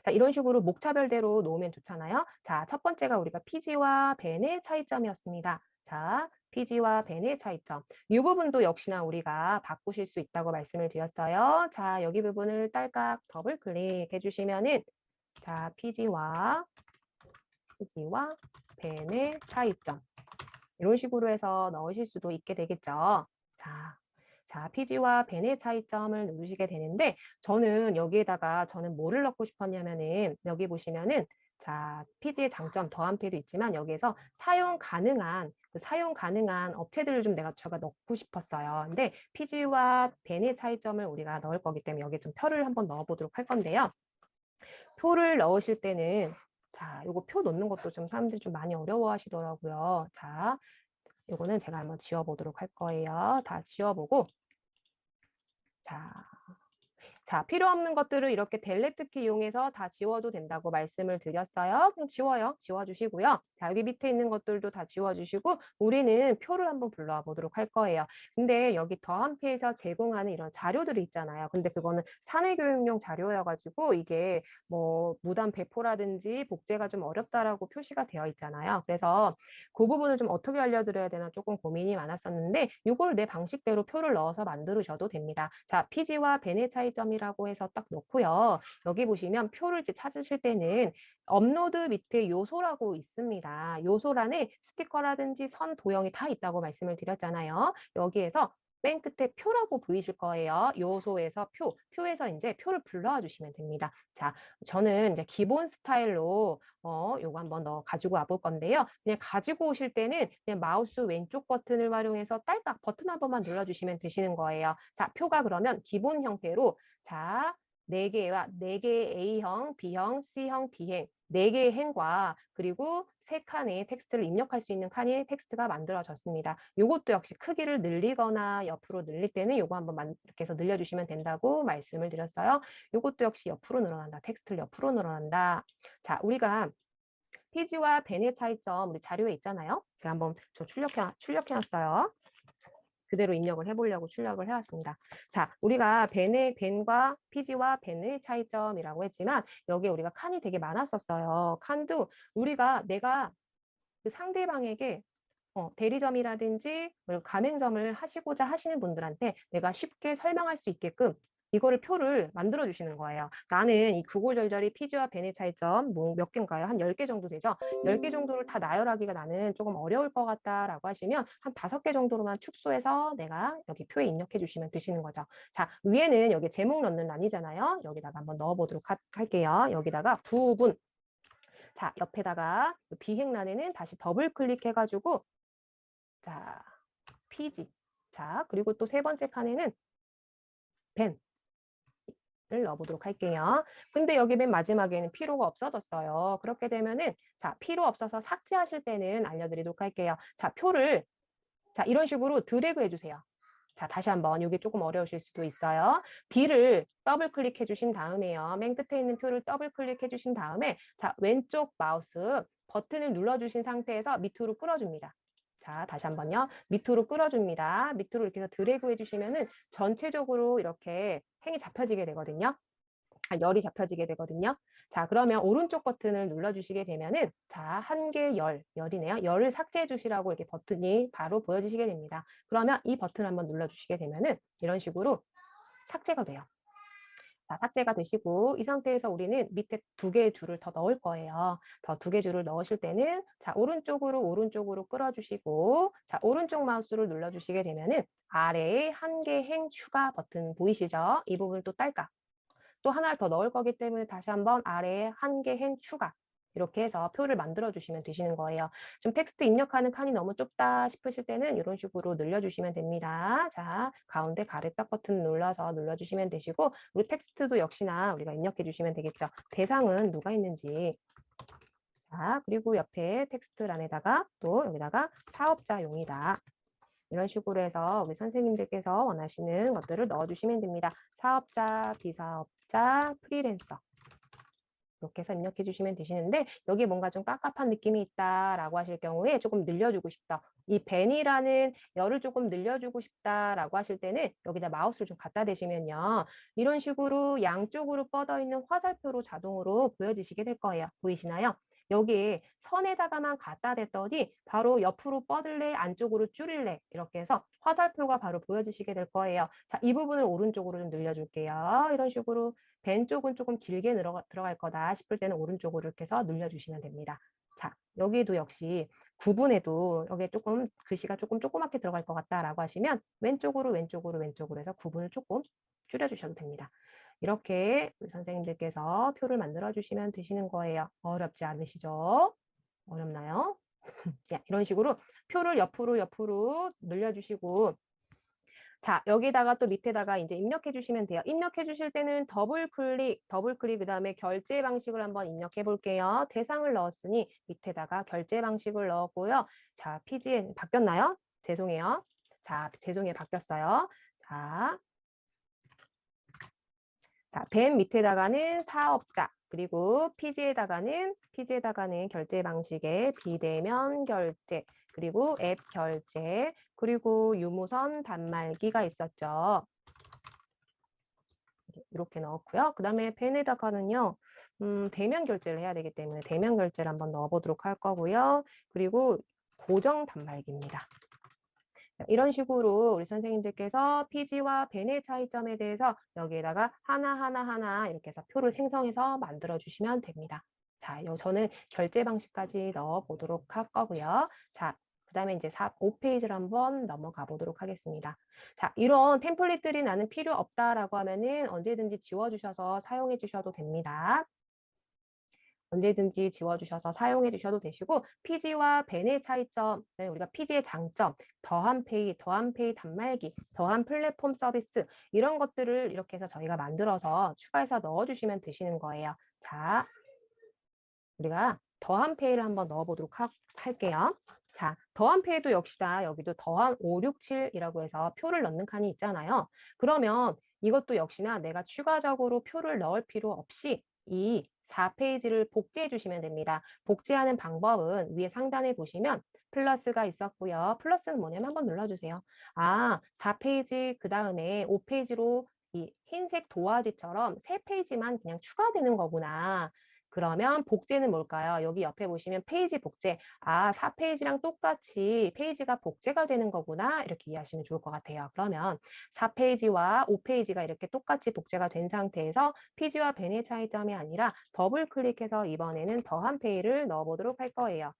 자, 이런 식으로 목차별대로 놓으면 좋잖아요. 자, 첫 번째가 우리가 피지와 벤의 차이점이었습니다. 자, 피지와 벤의 차이점. 이 부분도 역시나 우리가 바꾸실 수 있다고 말씀을 드렸어요. 자, 여기 부분을 딸깍 더블 클릭해 주시면은 자, 피지와 벤의 차이점. 이런 식으로 해서 넣으실 수도 있게 되겠죠. 자, 피지와 벤의 차이점을 누르시게 되는데 저는 여기에다가 저는 뭐를 넣고 싶었냐면은 여기 보시면은 자, 피지의 장점 더한페이도 있지만 여기에서 사용 가능한 업체들을 좀 제가 넣고 싶었어요. 근데 피지와 벤의 차이점을 우리가 넣을 거기 때문에 여기에 좀 표를 한번 넣어 보도록 할 건데요. 표를 넣으실 때는 자, 요거 표 넣는 것도 좀 사람들이 좀 많이 어려워 하시더라고요. 자, 요거는 제가 한번 지워보도록 할 거예요. 다 지워보고 자, 필요 없는 것들을 이렇게 델레트 키 이용해서 다 지워도 된다고 말씀을 드렸어요. 그냥 지워요. 지워주시고요. 자, 여기 밑에 있는 것들도 다 지워주시고 우리는 표를 한번 불러와 보도록 할 거예요. 근데 여기 더한페이에서 제공하는 이런 자료들이 있잖아요. 근데 그거는 사내교육용 자료여가지고 이게 뭐 무단 배포라든지 복제가 좀 어렵다라고 표시가 되어 있잖아요. 그래서 그 부분을 좀 어떻게 알려드려야 되나 조금 고민이 많았었는데 이걸 내 방식대로 표를 넣어서 만들으셔도 됩니다. 자, 피지와 벤의 차이점이라고 해서 딱 놓고요. 여기 보시면 표를 찾으실 때는 업로드 밑에 요소라고 있습니다. 요소란에 스티커라든지 선 도형이 다 있다고 말씀을 드렸잖아요. 여기에서 맨 끝에 표라고 보이실 거예요. 요소에서 표에서 이제 표를 불러와 주시면 됩니다. 자, 저는 이제 기본 스타일로 요거 한번 가지고 와볼 건데요. 그냥 가지고 오실 때는 그냥 마우스 왼쪽 버튼을 활용해서 딸깍 버튼 한 번만 눌러주시면 되시는 거예요. 자, 표가 그러면 기본 형태로 자, 4개의 A형, B형, C형, D행 4개의 행과 그리고 세 칸의 텍스트를 입력할 수 있는 칸의 텍스트가 만들어졌습니다. 요것도 역시 크기를 늘리거나 옆으로 늘릴 때는 요거 한번 이렇게 해서 늘려주시면 된다고 말씀을 드렸어요. 요것도 역시 옆으로 늘어난다. 텍스트를 옆으로 늘어난다. 자, 우리가 피지와 벤의 차이점 우리 자료에 있잖아요. 제가 한번 출력해놨어요. 그대로 입력을 해보려고 출력을 해왔습니다. 자, 우리가 벤과 피지와 벤의 차이점이라고 했지만 여기에 우리가 칸이 되게 많았었어요. 칸도 내가 그 상대방에게 대리점이라든지 가맹점을 하시고자 하시는 분들한테 내가 쉽게 설명할 수 있게끔 이거를 표를 만들어 주시는 거예요. 나는 이 구구절절이 피지와 벤의 차이점 몇 개인가요? 한 10개 정도 되죠? 10개 정도를 다 나열하기가 나는 조금 어려울 것 같다라고 하시면 한 5개 정도로만 축소해서 내가 여기 표에 입력해 주시면 되시는 거죠. 자, 위에는 여기 제목 넣는 란이잖아요. 여기다가 한번 넣어보도록 할게요. 여기다가 부분. 자, 옆에다가 비행란에는 다시 더블 클릭해가지고 자, 피지. 자, 그리고 또 세 번째 칸에는 벤을 넣어보도록 할게요. 근데 여기 맨 마지막에는 필요가 없어졌어요. 그렇게 되면은 자, 필요 없어서 삭제하실 때는 알려드리도록 할게요. 자, 이런 식으로 드래그 해주세요. 자, 다시 한번 이게 조금 어려우실 수도 있어요. D를 더블 클릭해 주신 다음에요. 맨 끝에 있는 표를 더블 클릭해 주신 다음에 자, 왼쪽 마우스 버튼을 눌러주신 상태에서 밑으로 끌어줍니다. 자, 다시 한번요. 밑으로 끌어줍니다. 밑으로 이렇게 해서 드래그 해주시면은 전체적으로 이렇게 행이 잡혀지게 되거든요. 열이 잡혀지게 되거든요. 자, 그러면 오른쪽 버튼을 눌러주시게 되면은 자, 한개 열이네요. 열을 삭제해 주시라고 이렇게 버튼이 바로 보여지시게 됩니다. 그러면 이 버튼 한번 눌러주시게 되면은 이런 식으로 삭제가 돼요. 자, 삭제가 되시고 이 상태에서 우리는 밑에 2개의 줄을 더 넣을 거예요. 더 2개 줄을 넣으실 때는 자, 오른쪽으로 끌어주시고 자, 오른쪽 마우스를 눌러주시게 되면은 아래에 한 개 행 추가 버튼 보이시죠? 이 부분을 또 딸까? 또 하나를 더 넣을 거기 때문에 다시 한번 아래에 한 개 행 추가 이렇게 해서 표를 만들어 주시면 되시는 거예요. 좀 텍스트 입력하는 칸이 너무 좁다 싶으실 때는 이런 식으로 늘려주시면 됩니다. 자, 가운데 가래떡 버튼 눌러서 눌러주시면 되시고 우리 텍스트도 역시나 우리가 입력해 주시면 되겠죠. 대상은 누가 있는지. 자, 그리고 옆에 텍스트란에다가 또 여기다가 사업자용이다. 이런 식으로 해서 우리 선생님들께서 원하시는 것들을 넣어주시면 됩니다. 사업자, 비사업자, 프리랜서. 이렇게 해서 입력해 주시면 되시는데 여기 뭔가 좀 깝깝한 느낌이 있다라고 하실 경우에 조금 늘려주고 싶다. 이 벤이라는 열을 조금 늘려주고 싶다라고 하실 때는 여기다 마우스를 좀 갖다 대시면요. 이런 식으로 양쪽으로 뻗어 있는 화살표로 자동으로 보여지시게 될 거예요. 보이시나요? 여기에 선에다가만 갖다 댔더니 바로 옆으로 뻗을래 안쪽으로 줄일래 이렇게 해서 화살표가 바로 보여지시게 될 거예요. 자, 이 부분을 오른쪽으로 좀 늘려줄게요. 이런 식으로 벤 쪽은 조금 길게 들어갈 거다 싶을 때는 오른쪽으로 이렇게 해서 눌려주시면 됩니다. 자, 여기도 역시 구분에도 여기에 조금 글씨가 조금 조그맣게 들어갈 것 같다라고 하시면 왼쪽으로 해서 구분을 조금 줄여주셔도 됩니다. 이렇게 선생님들께서 표를 만들어 주시면 되시는 거예요. 어렵지 않으시죠? 어렵나요? 자, 이런 식으로 표를 옆으로 늘려주시고 자, 여기다가 또 밑에다가 이제 입력해 주시면 돼요. 입력해 주실 때는 더블 클릭, 그 다음에 결제 방식을 한번 입력해 볼게요. 대상을 넣었으니 밑에다가 결제 방식을 넣었고요. 자, PGN 바뀌었나요? 죄송해요. 자, 죄송해요. 바뀌었어요. 자, 벤 밑에다가는 사업자, 그리고 PG에다가는 결제 방식의 비대면 결제, 그리고 앱 결제, 그리고 유무선 단말기가 있었죠. 이렇게 넣었고요. 그 다음에 벤에다가는요, 대면 결제를 해야 되기 때문에 대면 결제를 한번 넣어보도록 할 거고요. 그리고 고정 단말기입니다. 이런 식으로 우리 선생님들께서 PG와 벤의 차이점에 대해서 여기에다가 하나 이렇게 해서 표를 생성해서 만들어 주시면 됩니다. 자, 저는 결제 방식까지 넣어 보도록 할 거고요. 자, 그 다음에 이제 5페이지를 한번 넘어가 보도록 하겠습니다. 자, 이런 템플릿들이 나는 필요 없다라고 하면은 언제든지 지워주셔서 사용해 주셔도 됩니다. 언제든지 지워주셔서 사용해 주셔도 되시고 PG와 벤의 차이점, 우리가 PG의 장점, 더한 페이 단말기, 더한 플랫폼 서비스 이런 것들을 이렇게 해서 저희가 만들어서 추가해서 넣어주시면 되시는 거예요. 자, 우리가 더한 페이를 한번 넣어보도록 할게요. 자, 더한 페이도 역시나 여기도 더한 567이라고 해서 표를 넣는 칸이 있잖아요. 그러면 이것도 역시나 내가 추가적으로 표를 넣을 필요 없이 이 4페이지를 복제해 주시면 됩니다. 복제하는 방법은 위에 상단에 보시면 플러스가 있었고요. 플러스는 뭐냐면 한번 눌러주세요. 아, 4페이지 그 다음에 5페이지로 이 흰색 도화지처럼 3페이지만 그냥 추가되는 거구나. 그러면 복제는 뭘까요? 여기 옆에 보시면 페이지 복제. 아, 4페이지랑 똑같이 페이지가 복제가 되는 거구나. 이렇게 이해하시면 좋을 것 같아요. 그러면 4페이지와 5페이지가 이렇게 똑같이 복제가 된 상태에서 피지와 벤의 차이점이 아니라 더블 클릭해서 이번에는 더한 페이를 넣어보도록 할 거예요.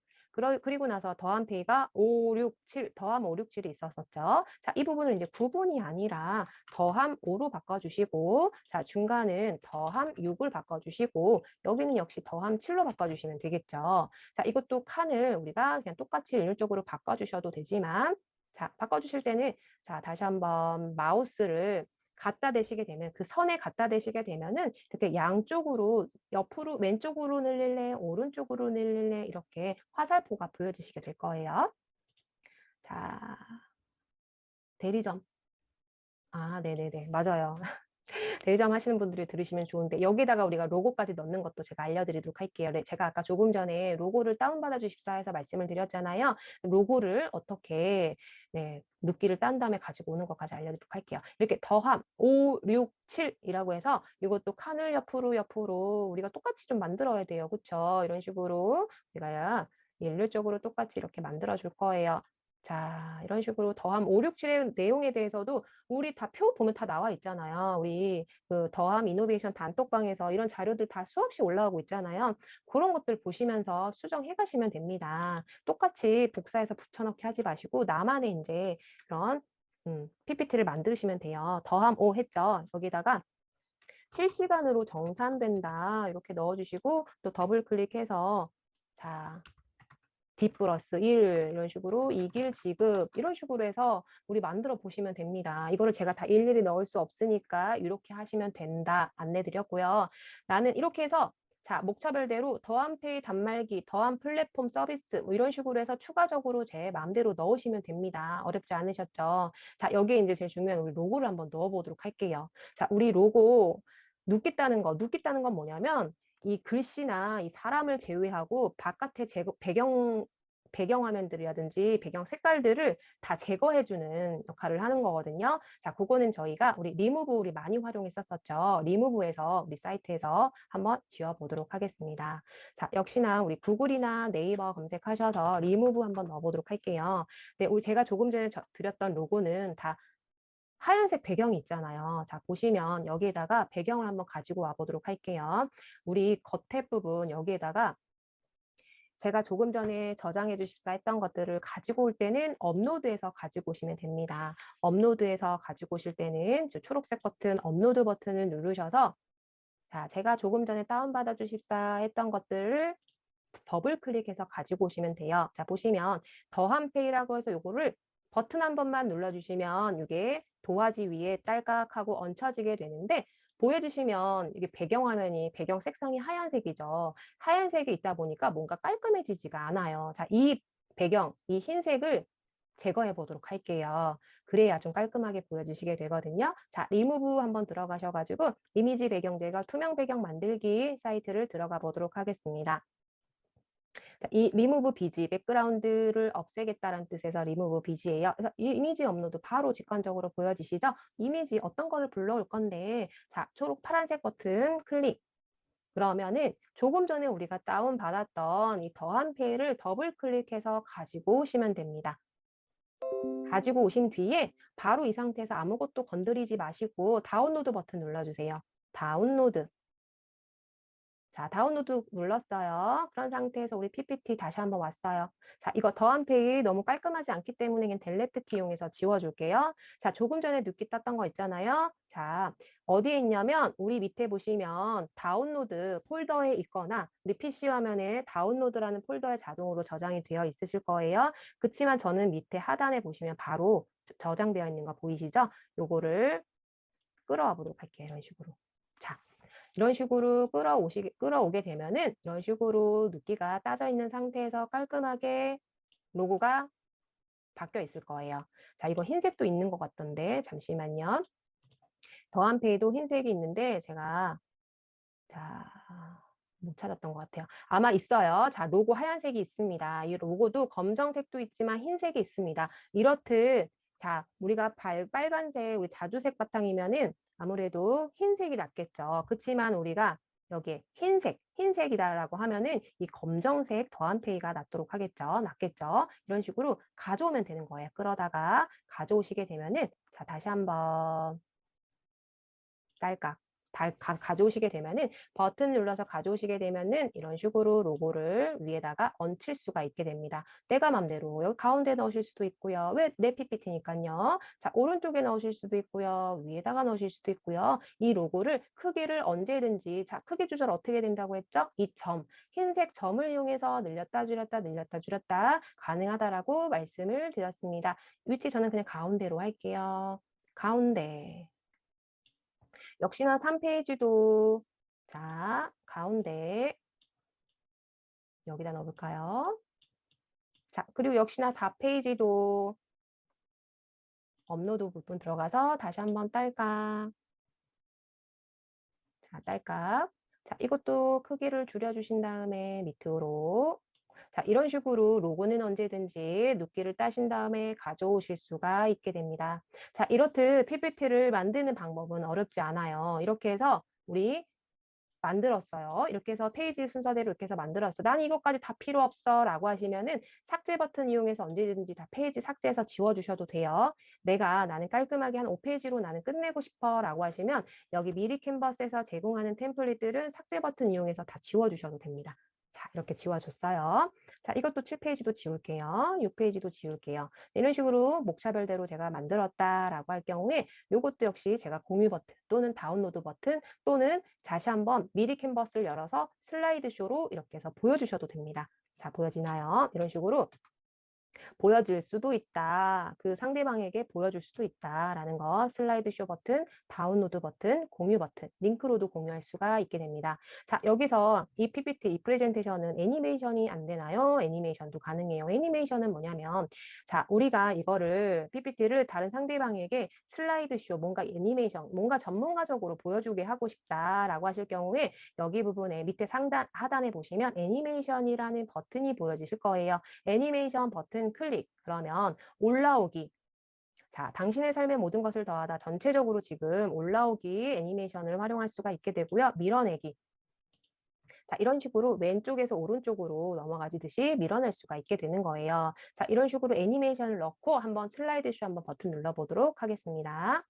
그리고 나서 더한 페이가 5, 6, 7, 더함 5, 6, 7이 있었었죠. 자, 이 부분은 이제 구분이 아니라 더함 5로 바꿔주시고, 자, 중간은 더함 6을 바꿔주시고, 여기는 역시 더함 7로 바꿔주시면 되겠죠. 자, 이것도 칸을 우리가 그냥 똑같이 일률적으로 바꿔주셔도 되지만, 자, 바꿔주실 때는, 자, 다시 한번 마우스를 갖다 대시게 되면, 그 선에 갖다 대시게 되면은, 이렇게 양쪽으로, 옆으로, 왼쪽으로 늘릴래, 오른쪽으로 늘릴래, 이렇게 화살표가 보여지시게 될 거예요. 자, 대리점. 아, 네네네. 맞아요. 대리점 하시는 분들이 들으시면 좋은데 여기다가 우리가 로고까지 넣는 것도 제가 알려드리도록 할게요. 네, 제가 아까 조금 전에 로고를 다운받아 주십사 해서 말씀을 드렸잖아요. 로고를 어떻게 네, 눕기를 딴 다음에 가지고 오는 것까지 알려드리도록 할게요. 이렇게 더함 5, 6, 7이라고 해서 이것도 칸을 옆으로 우리가 똑같이 좀 만들어야 돼요. 그렇죠? 이런 식으로 우리가 일률적으로 똑같이 이렇게 만들어 줄 거예요. 자, 이런 식으로 더함 5, 6, 7의 내용에 대해서도 우리 다 표 보면 다 나와 있잖아요. 우리 그 더함 이노베이션 단톡방에서 이런 자료들 다 수없이 올라오고 있잖아요. 그런 것들 보시면서 수정해 가시면 됩니다. 똑같이 복사해서 붙여넣기 하지 마시고 나만의 이제 그런 PPT를 만드시면 돼요. 더함 5 했죠. 여기다가 실시간으로 정산된다 이렇게 넣어주시고 또 더블 클릭해서 자 D 플러스 1 이런 식으로 이길 지급 이런 식으로 해서 우리 만들어 보시면 됩니다. 이거를 제가 다 일일이 넣을 수 없으니까 이렇게 하시면 된다 안내 드렸고요. 나는 이렇게 해서 자, 목차별대로 더한페이 단말기, 더한 플랫폼 서비스 뭐 이런 식으로 해서 추가적으로 제 마음대로 넣으시면 됩니다. 어렵지 않으셨죠? 자, 여기에 이제 제일 중요한 우리 로고를 한번 넣어 보도록 할게요. 자, 우리 로고 눕겠다는 건 뭐냐면 이 글씨나 이 사람을 제외하고 바깥의 배경화면들이라든지 배경 색깔들을 다 제거해주는 역할을 하는 거거든요. 자, 그거는 저희가 우리 리무브 우리 많이 활용했었었죠. 리무브에서 우리 사이트에서 한번 지워보도록 하겠습니다. 자, 역시나 우리 구글이나 네이버 검색하셔서 리무브 한번 넣어보도록 할게요. 네, 우리 제가 조금 전에 드렸던 로고는 다 하얀색 배경이 있잖아요. 자, 보시면 여기에다가 배경을 한번 가지고 와보도록 할게요. 우리 겉에 부분 여기에다가 제가 조금 전에 저장해 주십사 했던 것들을 가지고 올 때는 업로드해서 가지고 오시면 됩니다. 업로드해서 가지고 오실 때는 저 초록색 버튼 업로드 버튼을 누르셔서 자, 제가 조금 전에 다운받아 주십사 했던 것들을 더블 클릭해서 가지고 오시면 돼요. 자, 보시면 더한 페이라고 해서 요거를 버튼 한 번만 눌러주시면 이게 도화지 위에 딸깍하고 얹혀지게 되는데 보여주시면 이게 배경화면이 배경 색상이 하얀색이죠. 하얀색이 있다 보니까 뭔가 깔끔해지지가 않아요. 자, 이 배경, 이 흰색을 제거해 보도록 할게요. 그래야 좀 깔끔하게 보여지시게 되거든요. 자, 리무브 한번 들어가셔가지고 이미지 배경 제거 투명 배경 만들기 사이트를 들어가 보도록 하겠습니다. 이 리무브 비지, 백그라운드를 없애겠다는 뜻에서 리무브 비지예요. 그래서 이 이미지 업로드 바로 직관적으로 보여지시죠? 이미지 어떤 거를 불러올 건데, 자, 초록 파란색 버튼 클릭. 그러면은 조금 전에 우리가 다운받았던 이 더한 페이를 더블 클릭해서 가지고 오시면 됩니다. 가지고 오신 뒤에 바로 이 상태에서 아무것도 건드리지 마시고 다운로드 버튼 눌러주세요. 다운로드. 자, 다운로드 눌렀어요. 그런 상태에서 우리 PPT 다시 한번 왔어요. 자, 이거 더한 페이 너무 깔끔하지 않기 때문에 그냥 델레트 키 이용해서 지워줄게요. 자, 조금 전에 눕기 땄던 거 있잖아요. 자, 어디에 있냐면 우리 밑에 보시면 다운로드 폴더에 있거나 우리 PC 화면에 다운로드라는 폴더에 자동으로 저장이 되어 있으실 거예요. 그치만 저는 밑에 하단에 보시면 바로 저장되어 있는 거 보이시죠? 요거를 끌어와 보도록 할게요. 이런 식으로. 자, 이런 식으로 끌어오게 되면은 이런 식으로 눕기가 따져 있는 상태에서 깔끔하게 로고가 바뀌어 있을 거예요. 자, 이거 흰색도 있는 것 같던데 잠시만요. 더한페이도 흰색이 있는데 제가 자, 못 찾았던 것 같아요. 아마 있어요. 자, 로고 하얀색이 있습니다. 이 로고도 검정색도 있지만 흰색이 있습니다. 이렇듯 자, 우리가 빨간색, 우리 자주색 바탕이면은 아무래도 흰색이 낫겠죠. 그렇지만 우리가 여기에 흰색이다라고 하면은 이 검정색 더한페이가 낫겠죠. 이런 식으로 가져오면 되는 거예요. 끌어다가 가져오시게 되면은 자, 다시 한번 딸깍 가져오시게 되면은 버튼 눌러서 가져오시게 되면은 이런 식으로 로고를 위에다가 얹힐 수가 있게 됩니다. 내가 맘대로 여기 가운데 넣으실 수도 있고요. 왜 내 PPT니까요. 자, 오른쪽에 넣으실 수도 있고요. 위에다가 넣으실 수도 있고요. 이 로고를 크기를 언제든지 자, 크기 조절 어떻게 된다고 했죠? 이 흰색 점을 이용해서 늘렸다 줄였다 가능하다라고 말씀을 드렸습니다. 위치 저는 그냥 가운데로 할게요. 가운데. 역시나 3페이지도 자, 가운데 여기다 넣어볼까요? 자, 그리고 역시나 4페이지도 업로드 부분 들어가서 다시 한번 딸깍. 자, 딸깍. 자, 이것도 크기를 줄여주신 다음에 밑으로. 자, 이런 식으로 로고는 언제든지 눕기를 따신 다음에 가져오실 수가 있게 됩니다. 자, 이렇듯 PPT를 만드는 방법은 어렵지 않아요. 이렇게 해서 우리 만들었어요. 이렇게 해서 페이지 순서대로 이렇게 해서 만들었어. 난 이것까지 다 필요 없어 라고 하시면은 삭제 버튼 이용해서 언제든지 다 페이지 삭제해서 지워주셔도 돼요. 나는 깔끔하게 한 5페이지로 나는 끝내고 싶어 라고 하시면 여기 미리 캔버스에서 제공하는 템플릿들은 삭제 버튼 이용해서 다 지워주셔도 됩니다. 자, 이렇게 지워줬어요. 자, 이것도 7페이지도 지울게요. 6페이지도 지울게요. 이런 식으로 목차별대로 제가 만들었다라고 할 경우에 이것도 역시 제가 공유 버튼 또는 다운로드 버튼 또는 다시 한번 미리 캔버스를 열어서 슬라이드 쇼로 이렇게 해서 보여주셔도 됩니다. 자, 보여지나요? 이런 식으로 보여줄 수도 있다. 그 상대방에게 보여줄 수도 있다라는 거 슬라이드 쇼 버튼, 다운로드 버튼, 공유 버튼, 링크로도 공유할 수가 있게 됩니다. 자, 여기서 이 PPT, 이 프레젠테이션은 애니메이션이 안 되나요? 애니메이션도 가능해요. 애니메이션은 뭐냐면 자, 우리가 이거를 PPT를 다른 상대방에게 슬라이드 쇼, 뭔가 애니메이션, 뭔가 전문가적으로 보여주게 하고 싶다라고 하실 경우에 여기 부분에 밑에 상단 하단에 보시면 애니메이션이라는 버튼이 보여지실 거예요. 애니메이션 버튼 클릭. 그러면 올라오기. 자, 당신의 삶의 모든 것을 더하다 전체적으로 지금 올라오기 애니메이션을 활용할 수가 있게 되고요. 밀어내기. 자, 이런 식으로 왼쪽에서 오른쪽으로 넘어가지듯이 밀어낼 수가 있게 되는 거예요. 자, 이런 식으로 애니메이션을 넣고 한번 슬라이드 쇼 한번 버튼 눌러보도록 하겠습니다.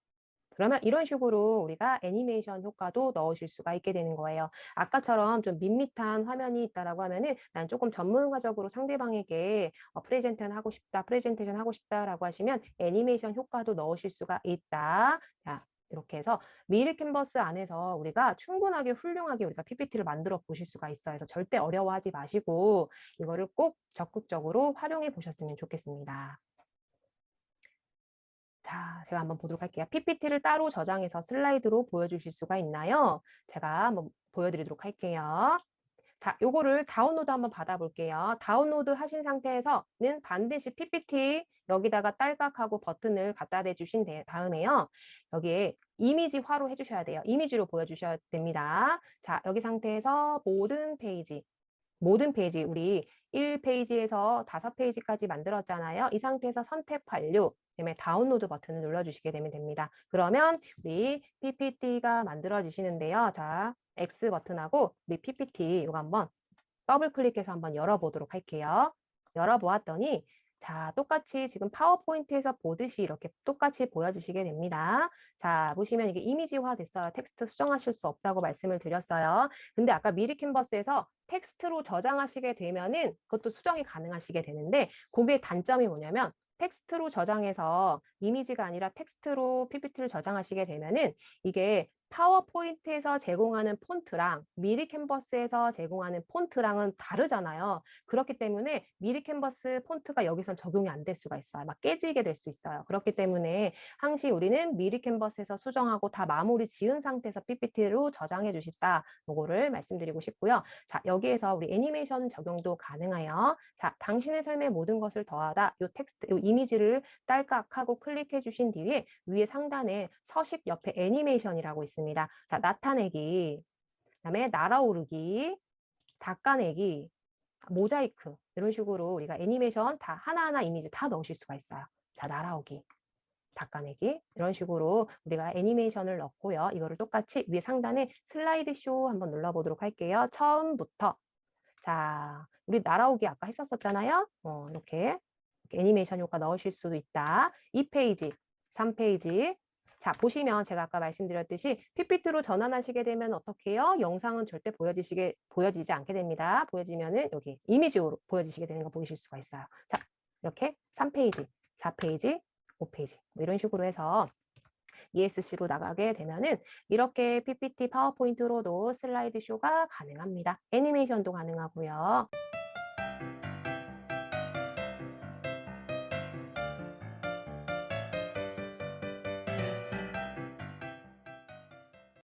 그러면 이런 식으로 우리가 애니메이션 효과도 넣으실 수가 있게 되는 거예요. 아까처럼 좀 밋밋한 화면이 있다라고 하면은 난 조금 전문가적으로 상대방에게 프레젠테이션 하고 싶다라고 하시면 애니메이션 효과도 넣으실 수가 있다. 자, 이렇게 해서 미리 캔버스 안에서 우리가 충분하게 훌륭하게 우리가 PPT를 만들어 보실 수가 있어요. 그래서 절대 어려워하지 마시고 이거를 꼭 적극적으로 활용해 보셨으면 좋겠습니다. 자, 제가 한번 보도록 할게요. PPT를 따로 저장해서 슬라이드로 보여주실 수가 있나요? 제가 한번 보여드리도록 할게요. 자, 요거를 다운로드 한번 받아볼게요. 다운로드 하신 상태에서는 반드시 PPT 여기다가 딸깍하고 버튼을 갖다 대주신 다음에요. 여기에 이미지화로 해주셔야 돼요. 이미지로 보여주셔야 됩니다. 자, 여기 상태에서 모든 페이지 우리 1페이지에서 5페이지까지 만들었잖아요. 이 상태에서 선택 완료, 그다음에 다운로드 버튼을 눌러주시게 되면 됩니다. 그러면 우리 PPT가 만들어지시는데요. 자, X 버튼하고 우리 PPT 이거 한번 더블 클릭해서 한번 열어보도록 할게요. 열어보았더니 자, 똑같이 지금 파워포인트에서 보듯이 이렇게 똑같이 보여지시게 됩니다. 자, 보시면 이게 이미지화 됐어요. 텍스트 수정하실 수 없다고 말씀을 드렸어요. 근데 아까 미리 캔버스에서 텍스트로 저장하시게 되면은 그것도 수정이 가능하시게 되는데 그게 단점이 뭐냐면 텍스트로 저장해서 이미지가 아니라 텍스트로 PPT를 저장하시게 되면은 이게 파워포인트에서 제공하는 폰트랑 미리 캔버스에서 제공하는 폰트랑은 다르잖아요. 그렇기 때문에 미리 캔버스 폰트가 여기선 적용이 안 될 수가 있어요. 막 깨지게 될 수 있어요. 그렇기 때문에 항시 우리는 미리 캔버스에서 수정하고 다 마무리 지은 상태에서 PPT로 저장해 주십사. 요거를 말씀드리고 싶고요. 자, 여기에서 우리 애니메이션 적용도 가능해요. 자, 당신의 삶의 모든 것을 더하다. 요 텍스트, 요 이미지를 딸깍하고 클릭해 주신 뒤에 위에 상단에 서식 옆에 애니메이션이라고 있습니다. 자, 나타내기, 그다음에 날아오르기, 닦아내기, 모자이크 이런 식으로 우리가 애니메이션 다 하나하나 이미지 다 넣으실 수가 있어요. 자, 날아오기, 닦아내기 이런 식으로 우리가 애니메이션을 넣고요. 이거를 똑같이 위에 상단에 슬라이드 쇼 한번 눌러보도록 할게요. 처음부터 자, 우리 날아오기 아까 했었었잖아요. 이렇게 애니메이션 효과 넣으실 수도 있다. 2페이지, 3페이지. 자, 보시면 제가 아까 말씀드렸듯이 PPT로 전환하시게 되면 어떻게 해요? 영상은 절대 보여지지 않게 됩니다. 보여지면은 여기 이미지로 보여지시게 되는 거 보이실 수가 있어요. 자, 이렇게 3페이지, 4페이지, 5페이지 뭐 이런 식으로 해서 ESC로 나가게 되면은 이렇게 PPT 파워포인트로도 슬라이드 쇼가 가능합니다. 애니메이션도 가능하고요.